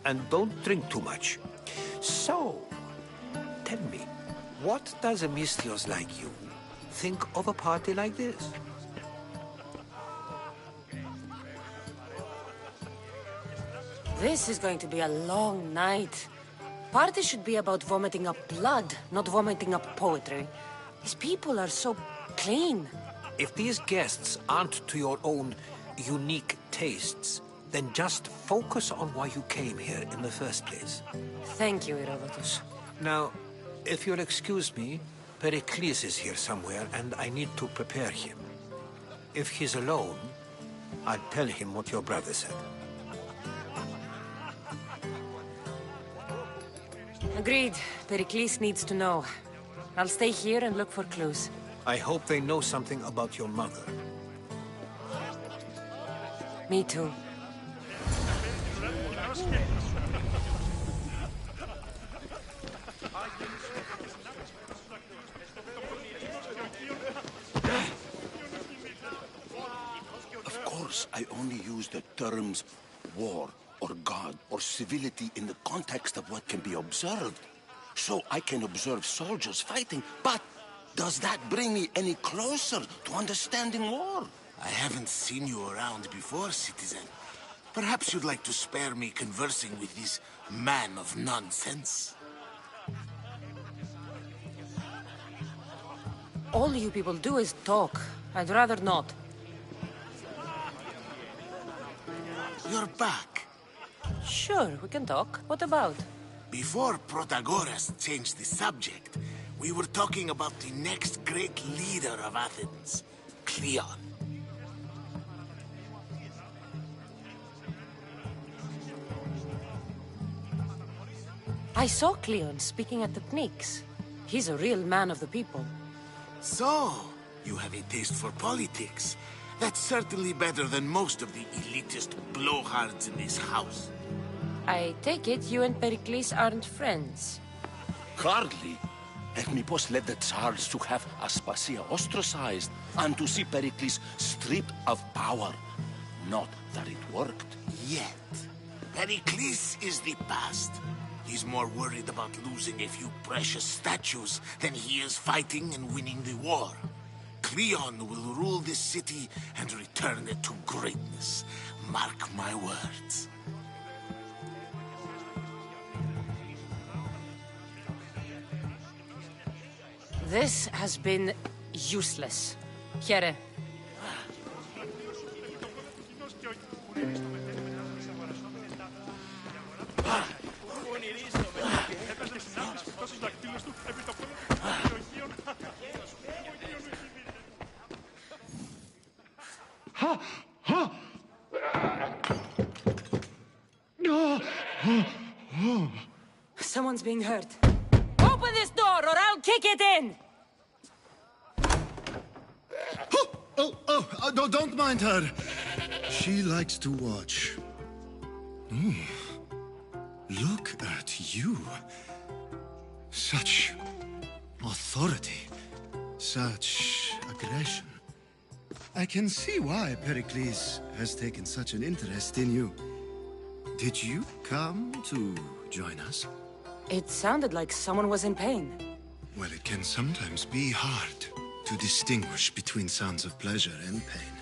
and don't drink too much. So, tell me, what does a Misthios like you think of a party like this? This is going to be a long night. Party should be about vomiting up blood, not vomiting up poetry. These people are so clean. If these guests aren't to your own unique tastes, then just focus on why you came here in the first place. Thank you, Herodotus. Now, if you'll excuse me, Pericles is here somewhere, and I need to prepare him. If he's alone, I'll tell him what your brother said. Agreed. Pericles needs to know. I'll stay here and look for clues. I hope they know something about your mother. Me too. Of course, I only use the terms war or god or civility in the context of what can be observed. so I can observe soldiers fighting, but does that bring me any closer to understanding war? I haven't seen you around before, citizen. Perhaps you'd like to spare me conversing with this man of nonsense? All you people do is talk. I'd rather not. You're back. Sure, we can talk. What about? Before Protagoras changed the subject, we were talking about the next great leader of Athens, Cleon. I saw Cleon speaking at the Pnyx. He's a real man of the people. So, you have a taste for politics. That's certainly better than most of the elitist blowhards in this house. I take it you and Pericles aren't friends. Hardly. Ethnippos led the Tsars to have Aspasia ostracized and to see Pericles stripped of power. Not that it worked. Yet. Pericles is the past. He's more worried about losing a few precious statues than he is fighting and winning the war. Cleon will rule this city and return it to greatness. Mark my words. This has been useless. Here. Someone's being hurt. Open this door or I'll kick it in! Don't mind her. She likes to watch. Look at you. Such authority. Such aggression. I can see why Pericles has taken such an interest in you. Did you come to join us? It sounded like someone was in pain. Well, it can sometimes be hard to distinguish between sounds of pleasure and pain.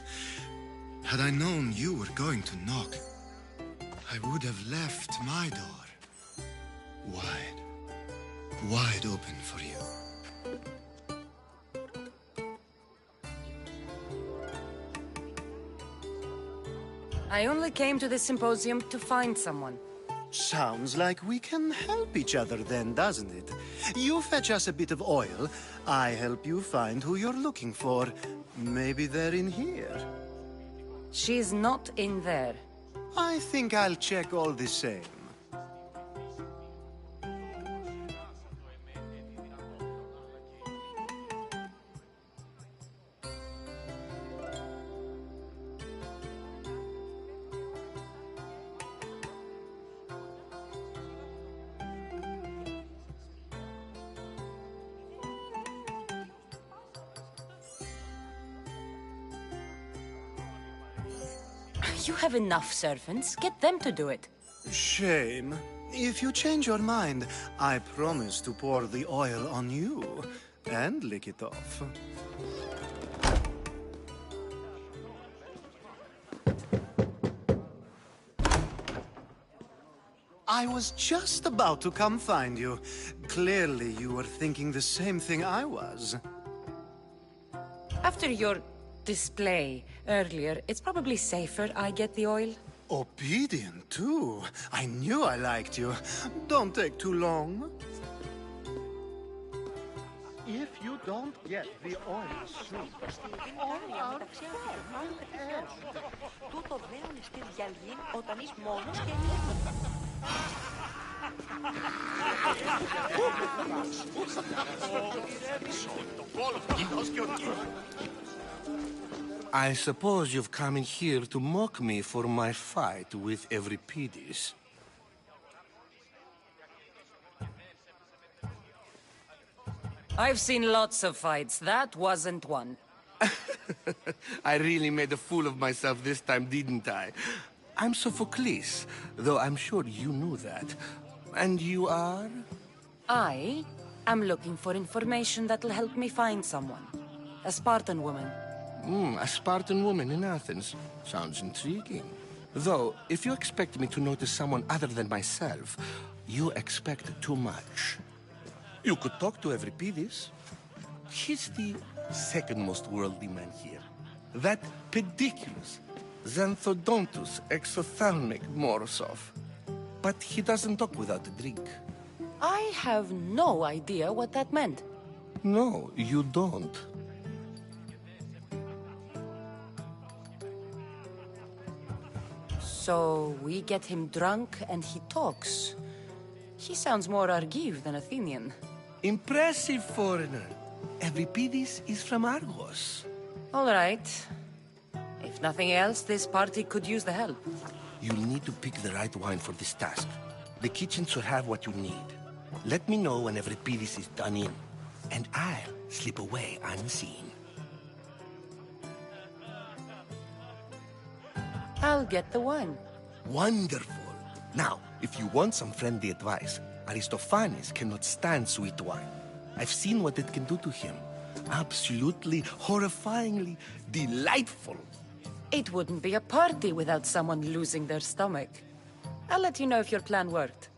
Had I known you were going to knock, I would have left my door wide open for you. I only came to this symposium to find someone. Sounds like we can help each other then, doesn't it? You fetch us a bit of oil, I help you find who you're looking for. Maybe they're in here. She's not in there. I think I'll check all the same. You have enough servants. Get them to do it. Shame. If you change your mind, I promise to pour the oil on you and lick it off. I was just about to come find you. Clearly, you were thinking the same thing I was. After your display earlier, it's probably safer I get the oil. Obedient, too. I knew I liked you. Don't take too long. If you don't get the oil soon, all our fun ends. Τούτο δέον στη διαλύν όταν είσαι μόνος και I suppose you've come in here to mock me for my fight with Euripides. I've seen lots of fights. That wasn't one. I really made a fool of myself this time, didn't I? I'm Sophocles, though I'm sure you knew that. And you are? I am looking for information that'll help me find someone. A Spartan woman. A Spartan woman in Athens. Sounds intriguing. Though, if you expect me to notice someone other than myself, you expect too much. You could talk to Euripides. He's the second most worldly man here. That pediculous, xanthodontus exophthalmic Morosov. But he doesn't talk without a drink. I have no idea what that meant. No, you don't. So we get him drunk and he talks. He sounds more Argive than Athenian. Impressive foreigner. Euripides is from Argos. All right. If nothing else, this party could use the help. You'll need to pick the right wine for this task. The kitchen should have what you need. Let me know when Euripides is done in, and I'll slip away unseen. I'll get the wine. Wonderful. Now, if you want some friendly advice, Aristophanes cannot stand sweet wine. I've seen what it can do to him. Absolutely, horrifyingly delightful. It wouldn't be a party without someone losing their stomach. I'll let you know if your plan worked.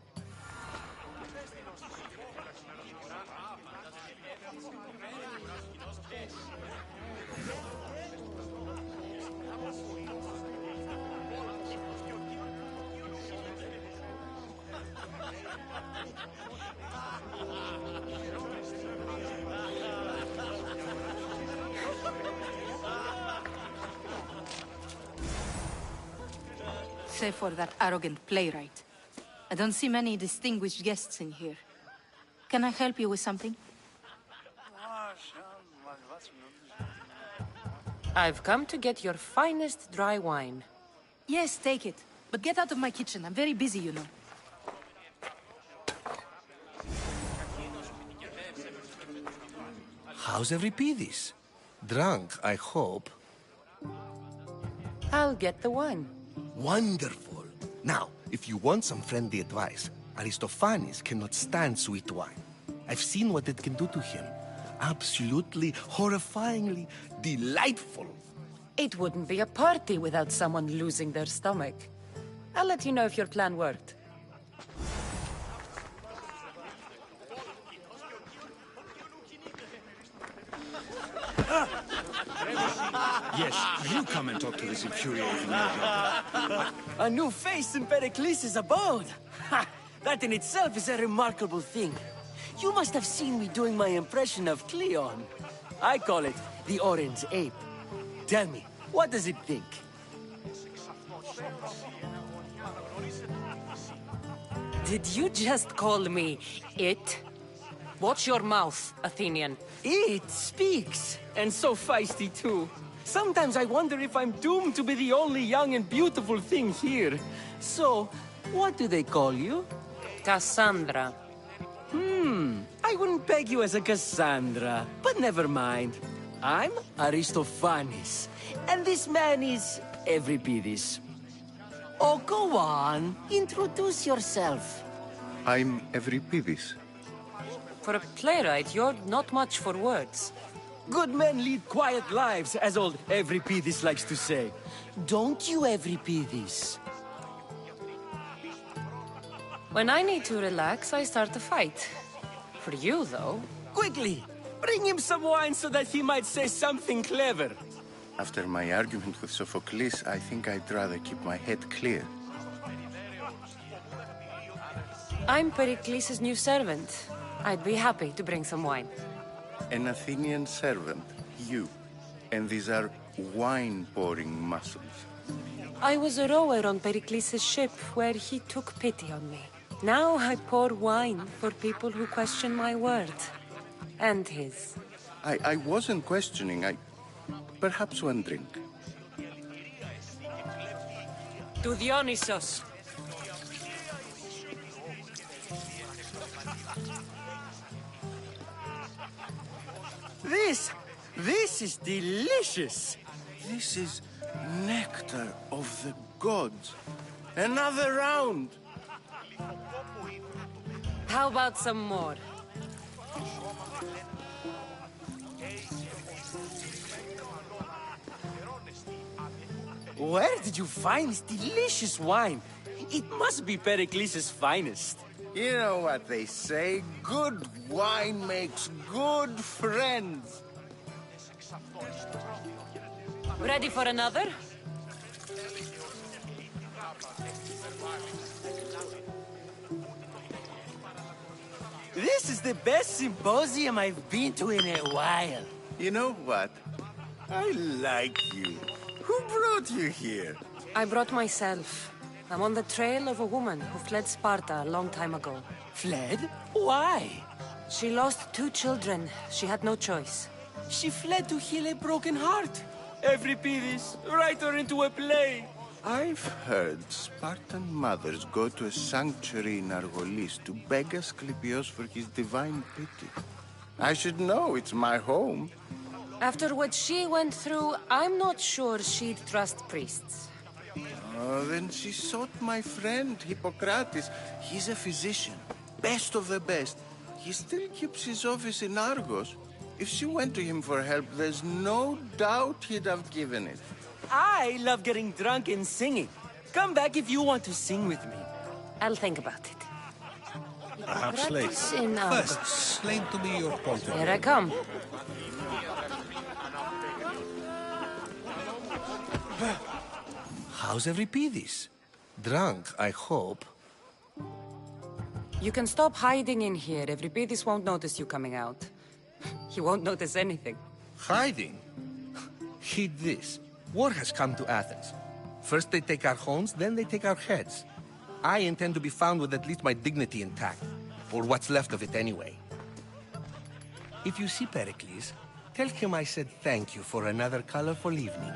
Save for that arrogant playwright. I don't see many distinguished guests in here. Can I help you with something? I've come to get your finest dry wine. Yes, take it. But get out of my kitchen. I'm very busy, you know. How's Euripides? Drunk, I hope. I'll get the wine. Wonderful. Now, if you want some friendly advice, Aristophanes cannot stand sweet wine. I've seen what it can do to him. Absolutely, horrifyingly delightful. It wouldn't be a party without someone losing their stomach. I'll let you know if your plan worked. Yes, you come and talk to this infuriating little... A new face in Pericles' abode! Ha! That in itself is a remarkable thing. You must have seen me doing my impression of Cleon. I call it the Orange Ape. Tell me, what does it think? Did you just call me it? Watch your mouth, Athenian. It speaks, and so feisty too. Sometimes I wonder if I'm doomed to be the only young and beautiful thing here. So, what do they call you? Cassandra. I wouldn't peg you as a Cassandra, but never mind. I'm Aristophanes, and this man is Euripides. Oh, go on. Introduce yourself. I'm Euripides. For a playwright, you're not much for words. Good men lead quiet lives, as old Euripides likes to say. Don't you, Euripides? When I need to relax, I start a fight. For you, though... Quickly! Bring him some wine so that he might say something clever. After my argument with Sophocles, I think I'd rather keep my head clear. I'm Pericles' new servant. I'd be happy to bring some wine. An Athenian servant, you. And these are wine-pouring muscles. I was a rower on Pericles' ship where he took pity on me. Now I pour wine for people who question my word. And his. I wasn't questioning, perhaps one drink. To Dionysos. This is delicious. This is nectar of the gods. Another round. How about some more? Where did you find this delicious wine? It must be Pericles' finest. You know what they say, good wine makes good friends. Ready for another? This is the best symposium I've been to in a while. You know what? I like you. Who brought you here? I brought myself. I'm on the trail of a woman who fled Sparta a long time ago. Fled? Why? She lost 2 children. She had no choice. She fled to heal a broken heart. Euripides, write her into a play. I've heard Spartan mothers go to a sanctuary in Argolis to beg Asclepios for his divine pity. I should know, it's my home. After what she went through, I'm not sure she'd trust priests. Oh, then she sought my friend, Hippocrates. He's a physician, best of the best. He still keeps his office in Argos. If she went to him for help, there's no doubt he'd have given it. I love getting drunk and singing. Come back if you want to sing with me. I'll think about it. Perhaps later. Practice in Argos. First, explain to me your point of view. Here I come. How's Euripides? Drunk, I hope. You can stop hiding in here. Euripides won't notice you coming out. He won't notice anything. Hiding? Heed this. War has come to Athens. First they take our homes, then they take our heads. I intend to be found with at least my dignity intact. Or what's left of it anyway. If you see Pericles, tell him I said thank you for another colorful evening.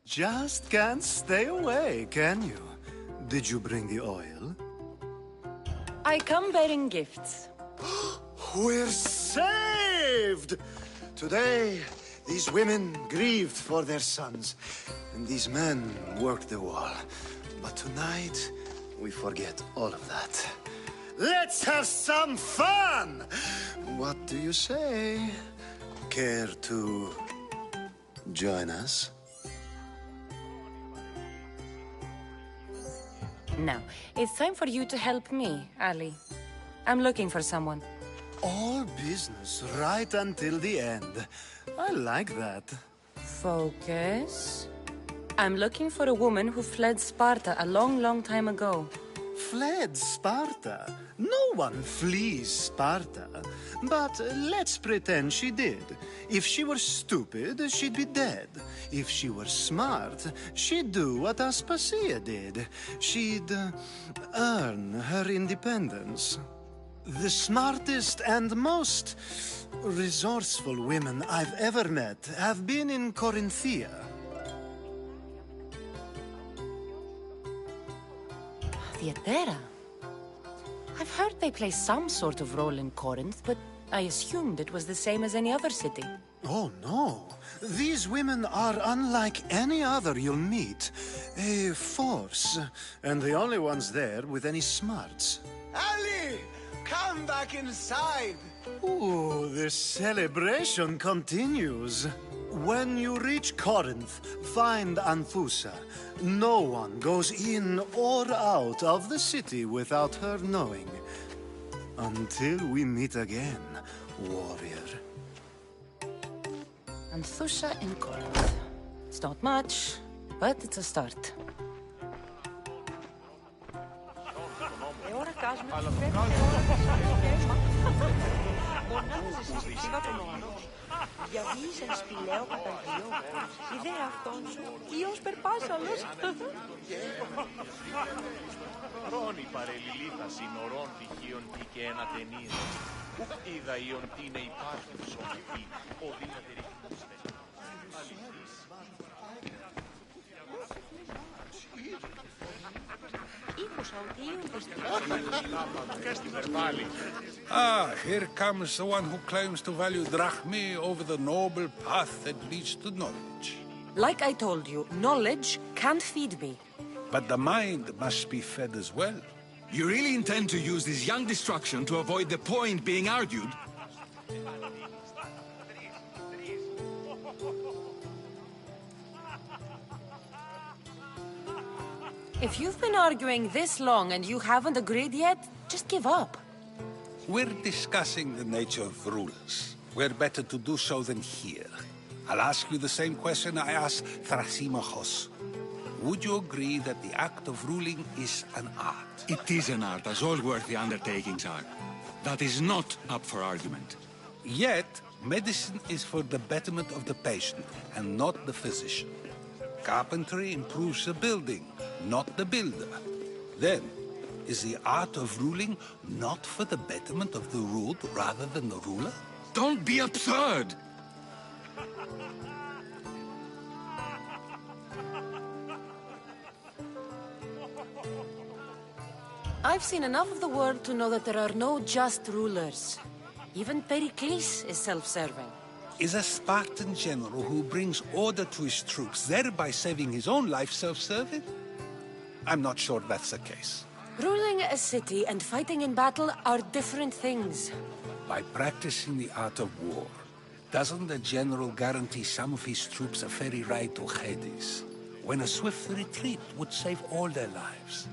Just can't stay away, can you? Did you bring the oil? I come bearing gifts. We're saved! Today, these women grieved for their sons, and these men worked the wall. But tonight, we forget all of that. Let's have some fun! What do you say? Care to join us? Now, it's time for you to help me, Ali. I'm looking for someone. All business right until the end. I like that. Focus. I'm looking for a woman who fled Sparta a long, long time ago. Fled Sparta? No one flees Sparta. But let's pretend she did. If she were stupid, she'd be dead. If she were smart, she'd do what Aspasia did. She'd earn her independence. The smartest and most resourceful women I've ever met have been in Corinthia. Theatera? I've heard they play some sort of role in Corinth, but I assumed it was the same as any other city. Oh, no. These women are unlike any other you'll meet. A force, and the only ones there with any smarts. Ali! Come back inside! Ooh, the celebration continues. When you reach Corinth, find Anthusa. No one goes in or out of the city without her knowing. Until we meet again, warrior. Anthusa in Corinth. It's not much, but it's a start. Διαβίησεν σπηλαίο καταγγείο. Ιδέα αυτόν σου, Υιός περπάσαλος. Ρώνει παρελιλήθα συνορών τυχείων τι και ένα ταινίδο. Ουκ είδα ιον τι είναι υπάρχουν σωμητή, ο δύναται ρυθμούστε. Ah, here comes the one who claims to value drachmae over the noble path that leads to knowledge. Like I told you, knowledge can't feed me. But the mind must be fed as well. You really intend to use this young destruction to avoid the point being argued? If you've been arguing this long and you haven't agreed yet, just give up. We're discussing the nature of rules. Where better to do so than here? I'll ask you the same question I asked Thrasimachos. Would you agree that the act of ruling is an art? It is an art, as all worthy undertakings are. That is not up for argument. Yet, medicine is for the betterment of the patient, and not the physician. Carpentry improves the building, not the builder. Then, is the art of ruling not for the betterment of the ruled rather than the ruler? Don't be absurd! I've seen enough of the world to know that there are no just rulers. Even Pericles is self-serving. Is a Spartan general who brings order to his troops, thereby saving his own life, self-serving? I'm not sure that's the case. Ruling a city and fighting in battle are different things. By practicing the art of war, doesn't the general guarantee some of his troops a ferry ride to Hades, when a swift retreat would save all their lives?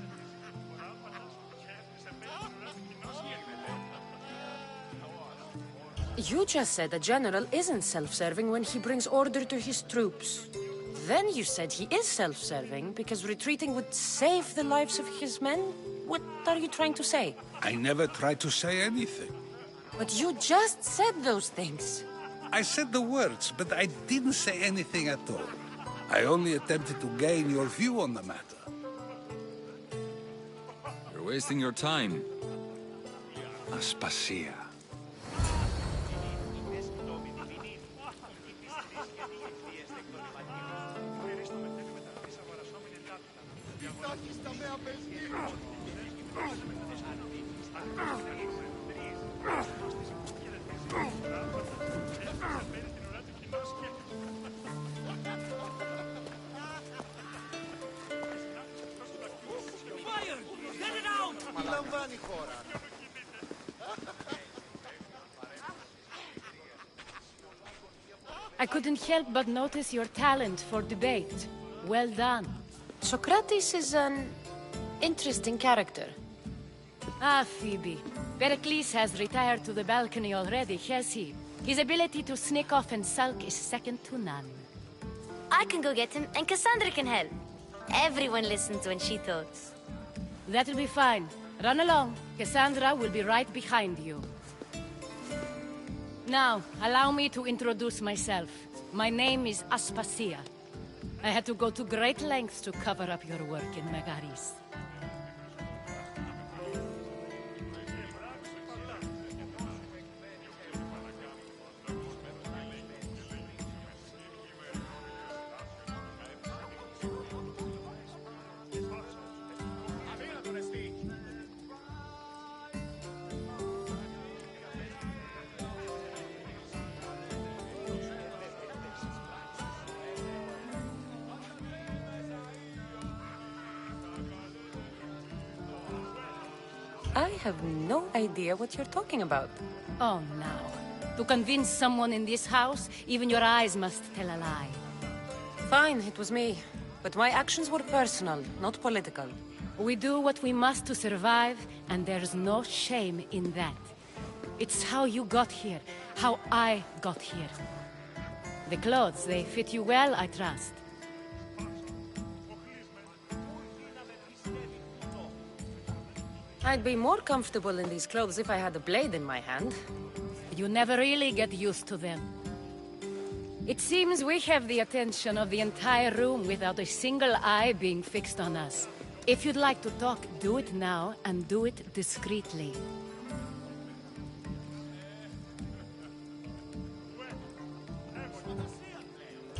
You just said a general isn't self-serving when he brings order to his troops. Then you said he is self-serving because retreating would save the lives of his men? What are you trying to say? I never tried to say anything. But you just said those things. I said the words, but I didn't say anything at all. I only attempted to gain your view on the matter. You're wasting your time. Aspasia. I couldn't help but notice your talent for debate. Well done. Socrates is an interesting character. Ah, Phoebe. Pericles has retired to the balcony already, has he? His ability to sneak off and sulk is second to none. I can go get him, and Cassandra can help. Everyone listens when she talks. That'll be fine. Run along. Cassandra will be right behind you. Now, allow me to introduce myself. My name is Aspasia. I had to go to great lengths to cover up your work in Megaris. I have no idea what you're talking about. Oh, now. To convince someone in this house, even your eyes must tell a lie. Fine, it was me. But my actions were personal, not political. We do what we must to survive, and there's no shame in that. It's how you got here, how I got here. The clothes, they fit you well, I trust. I'd be more comfortable in these clothes if I had a blade in my hand. You never really get used to them. It seems we have the attention of the entire room without a single eye being fixed on us. If you'd like to talk, do it now, and do it discreetly.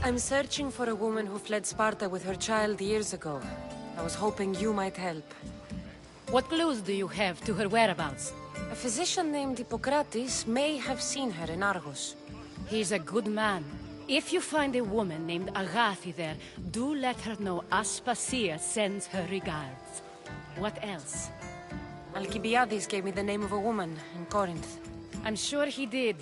I'm searching for a woman who fled Sparta with her child years ago. I was hoping you might help. What clues do you have to her whereabouts? A physician named Hippocrates may have seen her in Argos. He's a good man. If you find a woman named Agathi there, do let her know Aspasia sends her regards. What else? Alcibiades gave me the name of a woman in Corinth. I'm sure he did.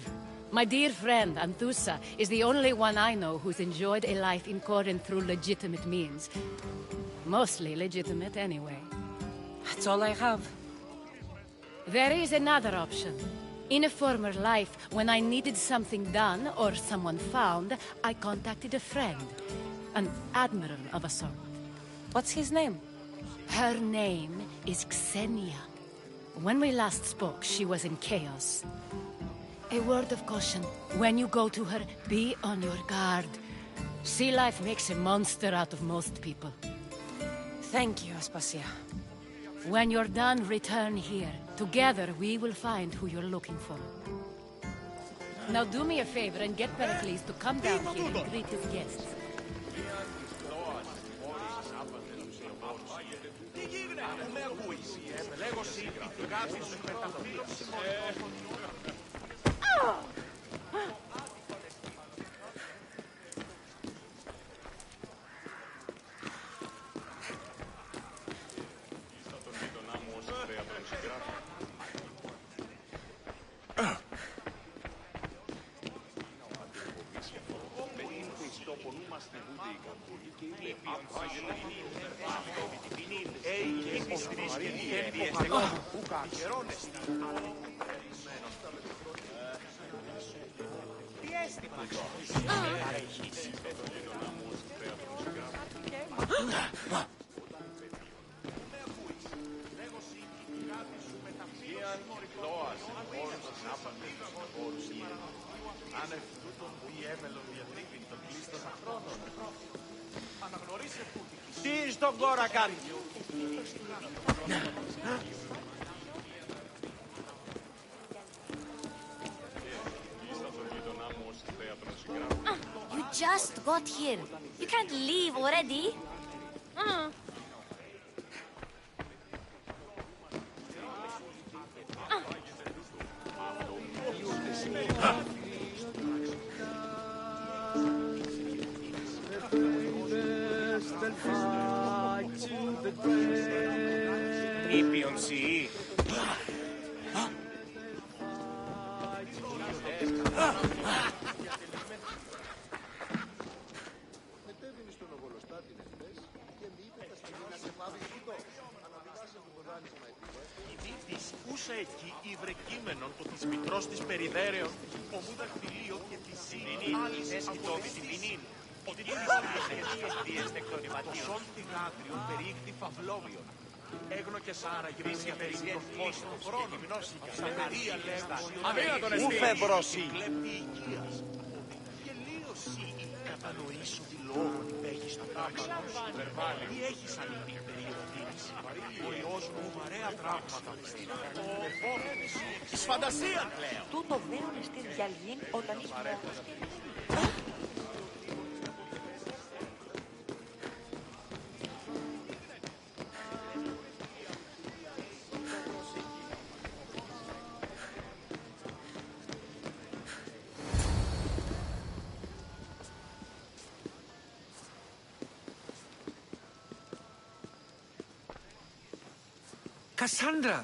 My dear friend, Anthusa, is the only one I know who's enjoyed a life in Corinth through legitimate means. Mostly legitimate, anyway. That's all I have. There is another option. In a former life, when I needed something done or someone found, I contacted a friend. An admiral of a sort. What's his name? Her name is Xenia. When we last spoke, she was in chaos. A word of caution. When you go to her, be on your guard. Sea life makes a monster out of most people. Thank you, Aspasia. When you're done, return here. Together, we will find who you're looking for. Now do me a favor and get Pericles to come down here and greet his guests. Τι στον κόρα κάνει. You just got here. You can't leave already. Ήπιον σιή. Ούσα εκεί ήβρε κείμενον το της μητρός της περιδέρεων, ομού δαχτυλίο και της άλλης ασκητώδης ημινήν. Ότι την ιστορίες τεκτονηματίων, το σόλ θυγάτριον περιήχθη φαυλόβιον. Έγνο και σάρα γρήσια περιγές φως του χρόνου, ψαχαρία λέγους, αδύνατον εστί, ούφε μπροσί, κλέπτη οικίας. Γελίωση η κατανοήσου τη λόγων παίγεις του πράξεως, ή έχεις αλήθεια περίοδο τίνης, ο Υιός μου βαρέα πράγματα μυστήρα. Ο φόβος της φαντασίας πλέον. Τούτο δέον εστί διαλγήν όταν εις μόνος. Cassandra!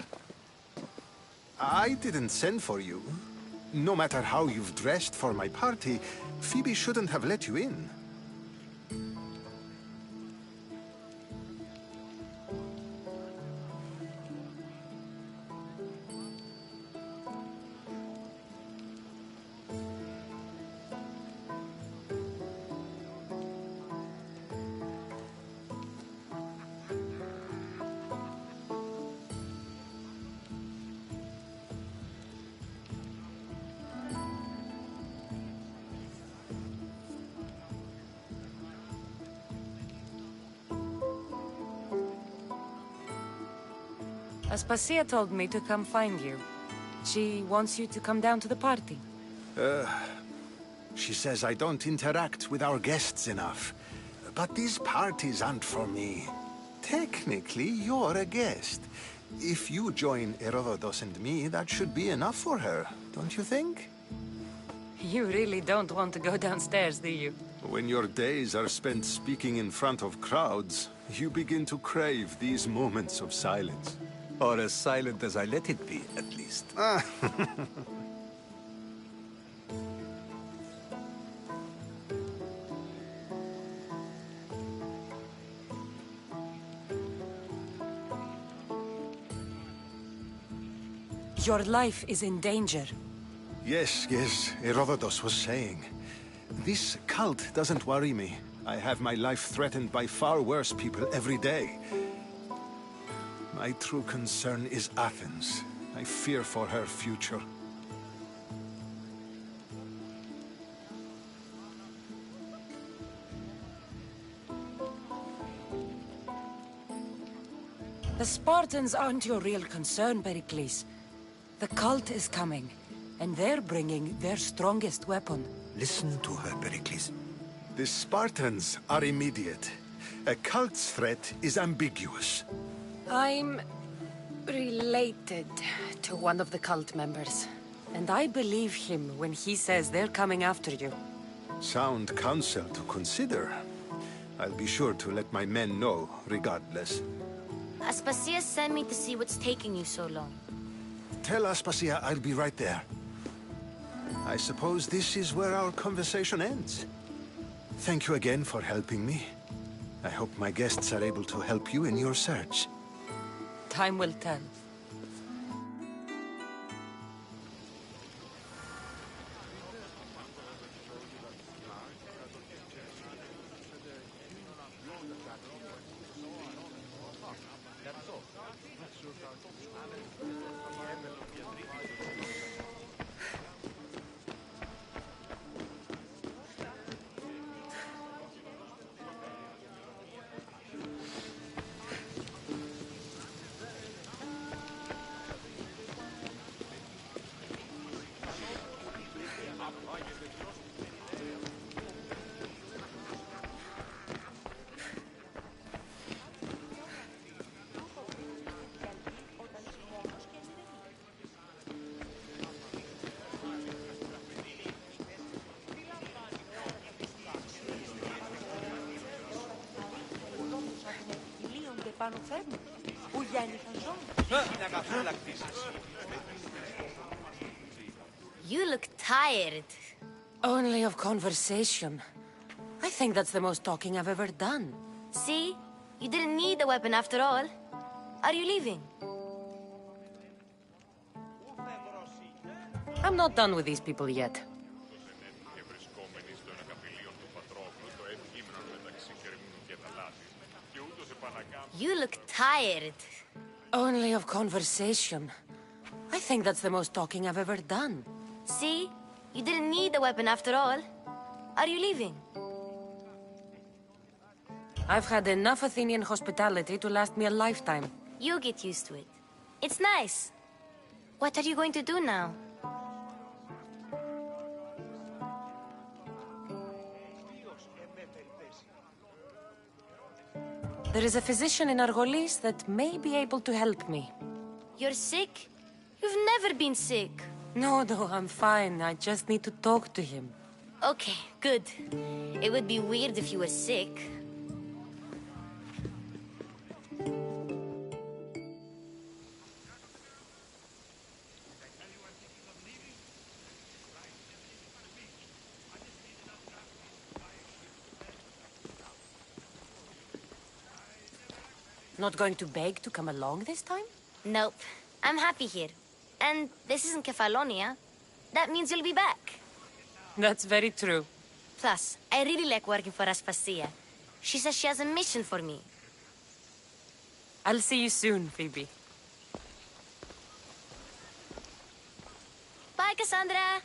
I didn't send for you. No matter how you've dressed for my party, Phoebe shouldn't have let you in. Aspasia told me to come find you. She wants you to come down to the party. She says I don't interact with our guests enough. But these parties aren't for me. Technically, you're a guest. If you join Herodotus and me, that should be enough for her, don't you think? You really don't want to go downstairs, do you? When your days are spent speaking in front of crowds, you begin to crave these moments of silence. Or as silent as I let it be, at least. Your life is in danger. Yes, Herodotus was saying. This cult doesn't worry me. I have my life threatened by far worse people every day. My true concern is Athens. I fear for her future. The Spartans aren't your real concern, Pericles. The cult is coming, and they're bringing their strongest weapon. Listen to her, Pericles. The Spartans are immediate. A cult's threat is ambiguous. I'm related to one of the cult members, and I believe him when he says they're coming after you. Sound counsel to consider. I'll be sure to let my men know, regardless. Aspasia sent me to see what's taking you so long. Tell Aspasia I'll be right there. I suppose this is where our conversation ends. Thank you again for helping me. I hope my guests are able to help you in your search. Time will tell. You look tired. Only of conversation. I think that's the most talking I've ever done. See? You didn't need the weapon after all. Are you leaving? I'm not done with these people yet. You look tired. Only of conversation. I think that's the most talking I've ever done. See? You didn't need the weapon after all. Are you leaving? I've had enough Athenian hospitality to last me a lifetime. You'll get used to it. It's nice. What are you going to do now? There is a physician in Argolis that may be able to help me. You're sick? You've never been sick. No, I'm fine. I just need to talk to him. Okay, good. It would be weird if you were sick. Not going to beg to come along this time? Nope. I'm happy here. And this isn't Kefalonia. That means you'll be back. That's very true. Plus, I really like working for Aspasia. She says she has a mission for me. I'll see you soon, Phoebe. Bye, Cassandra!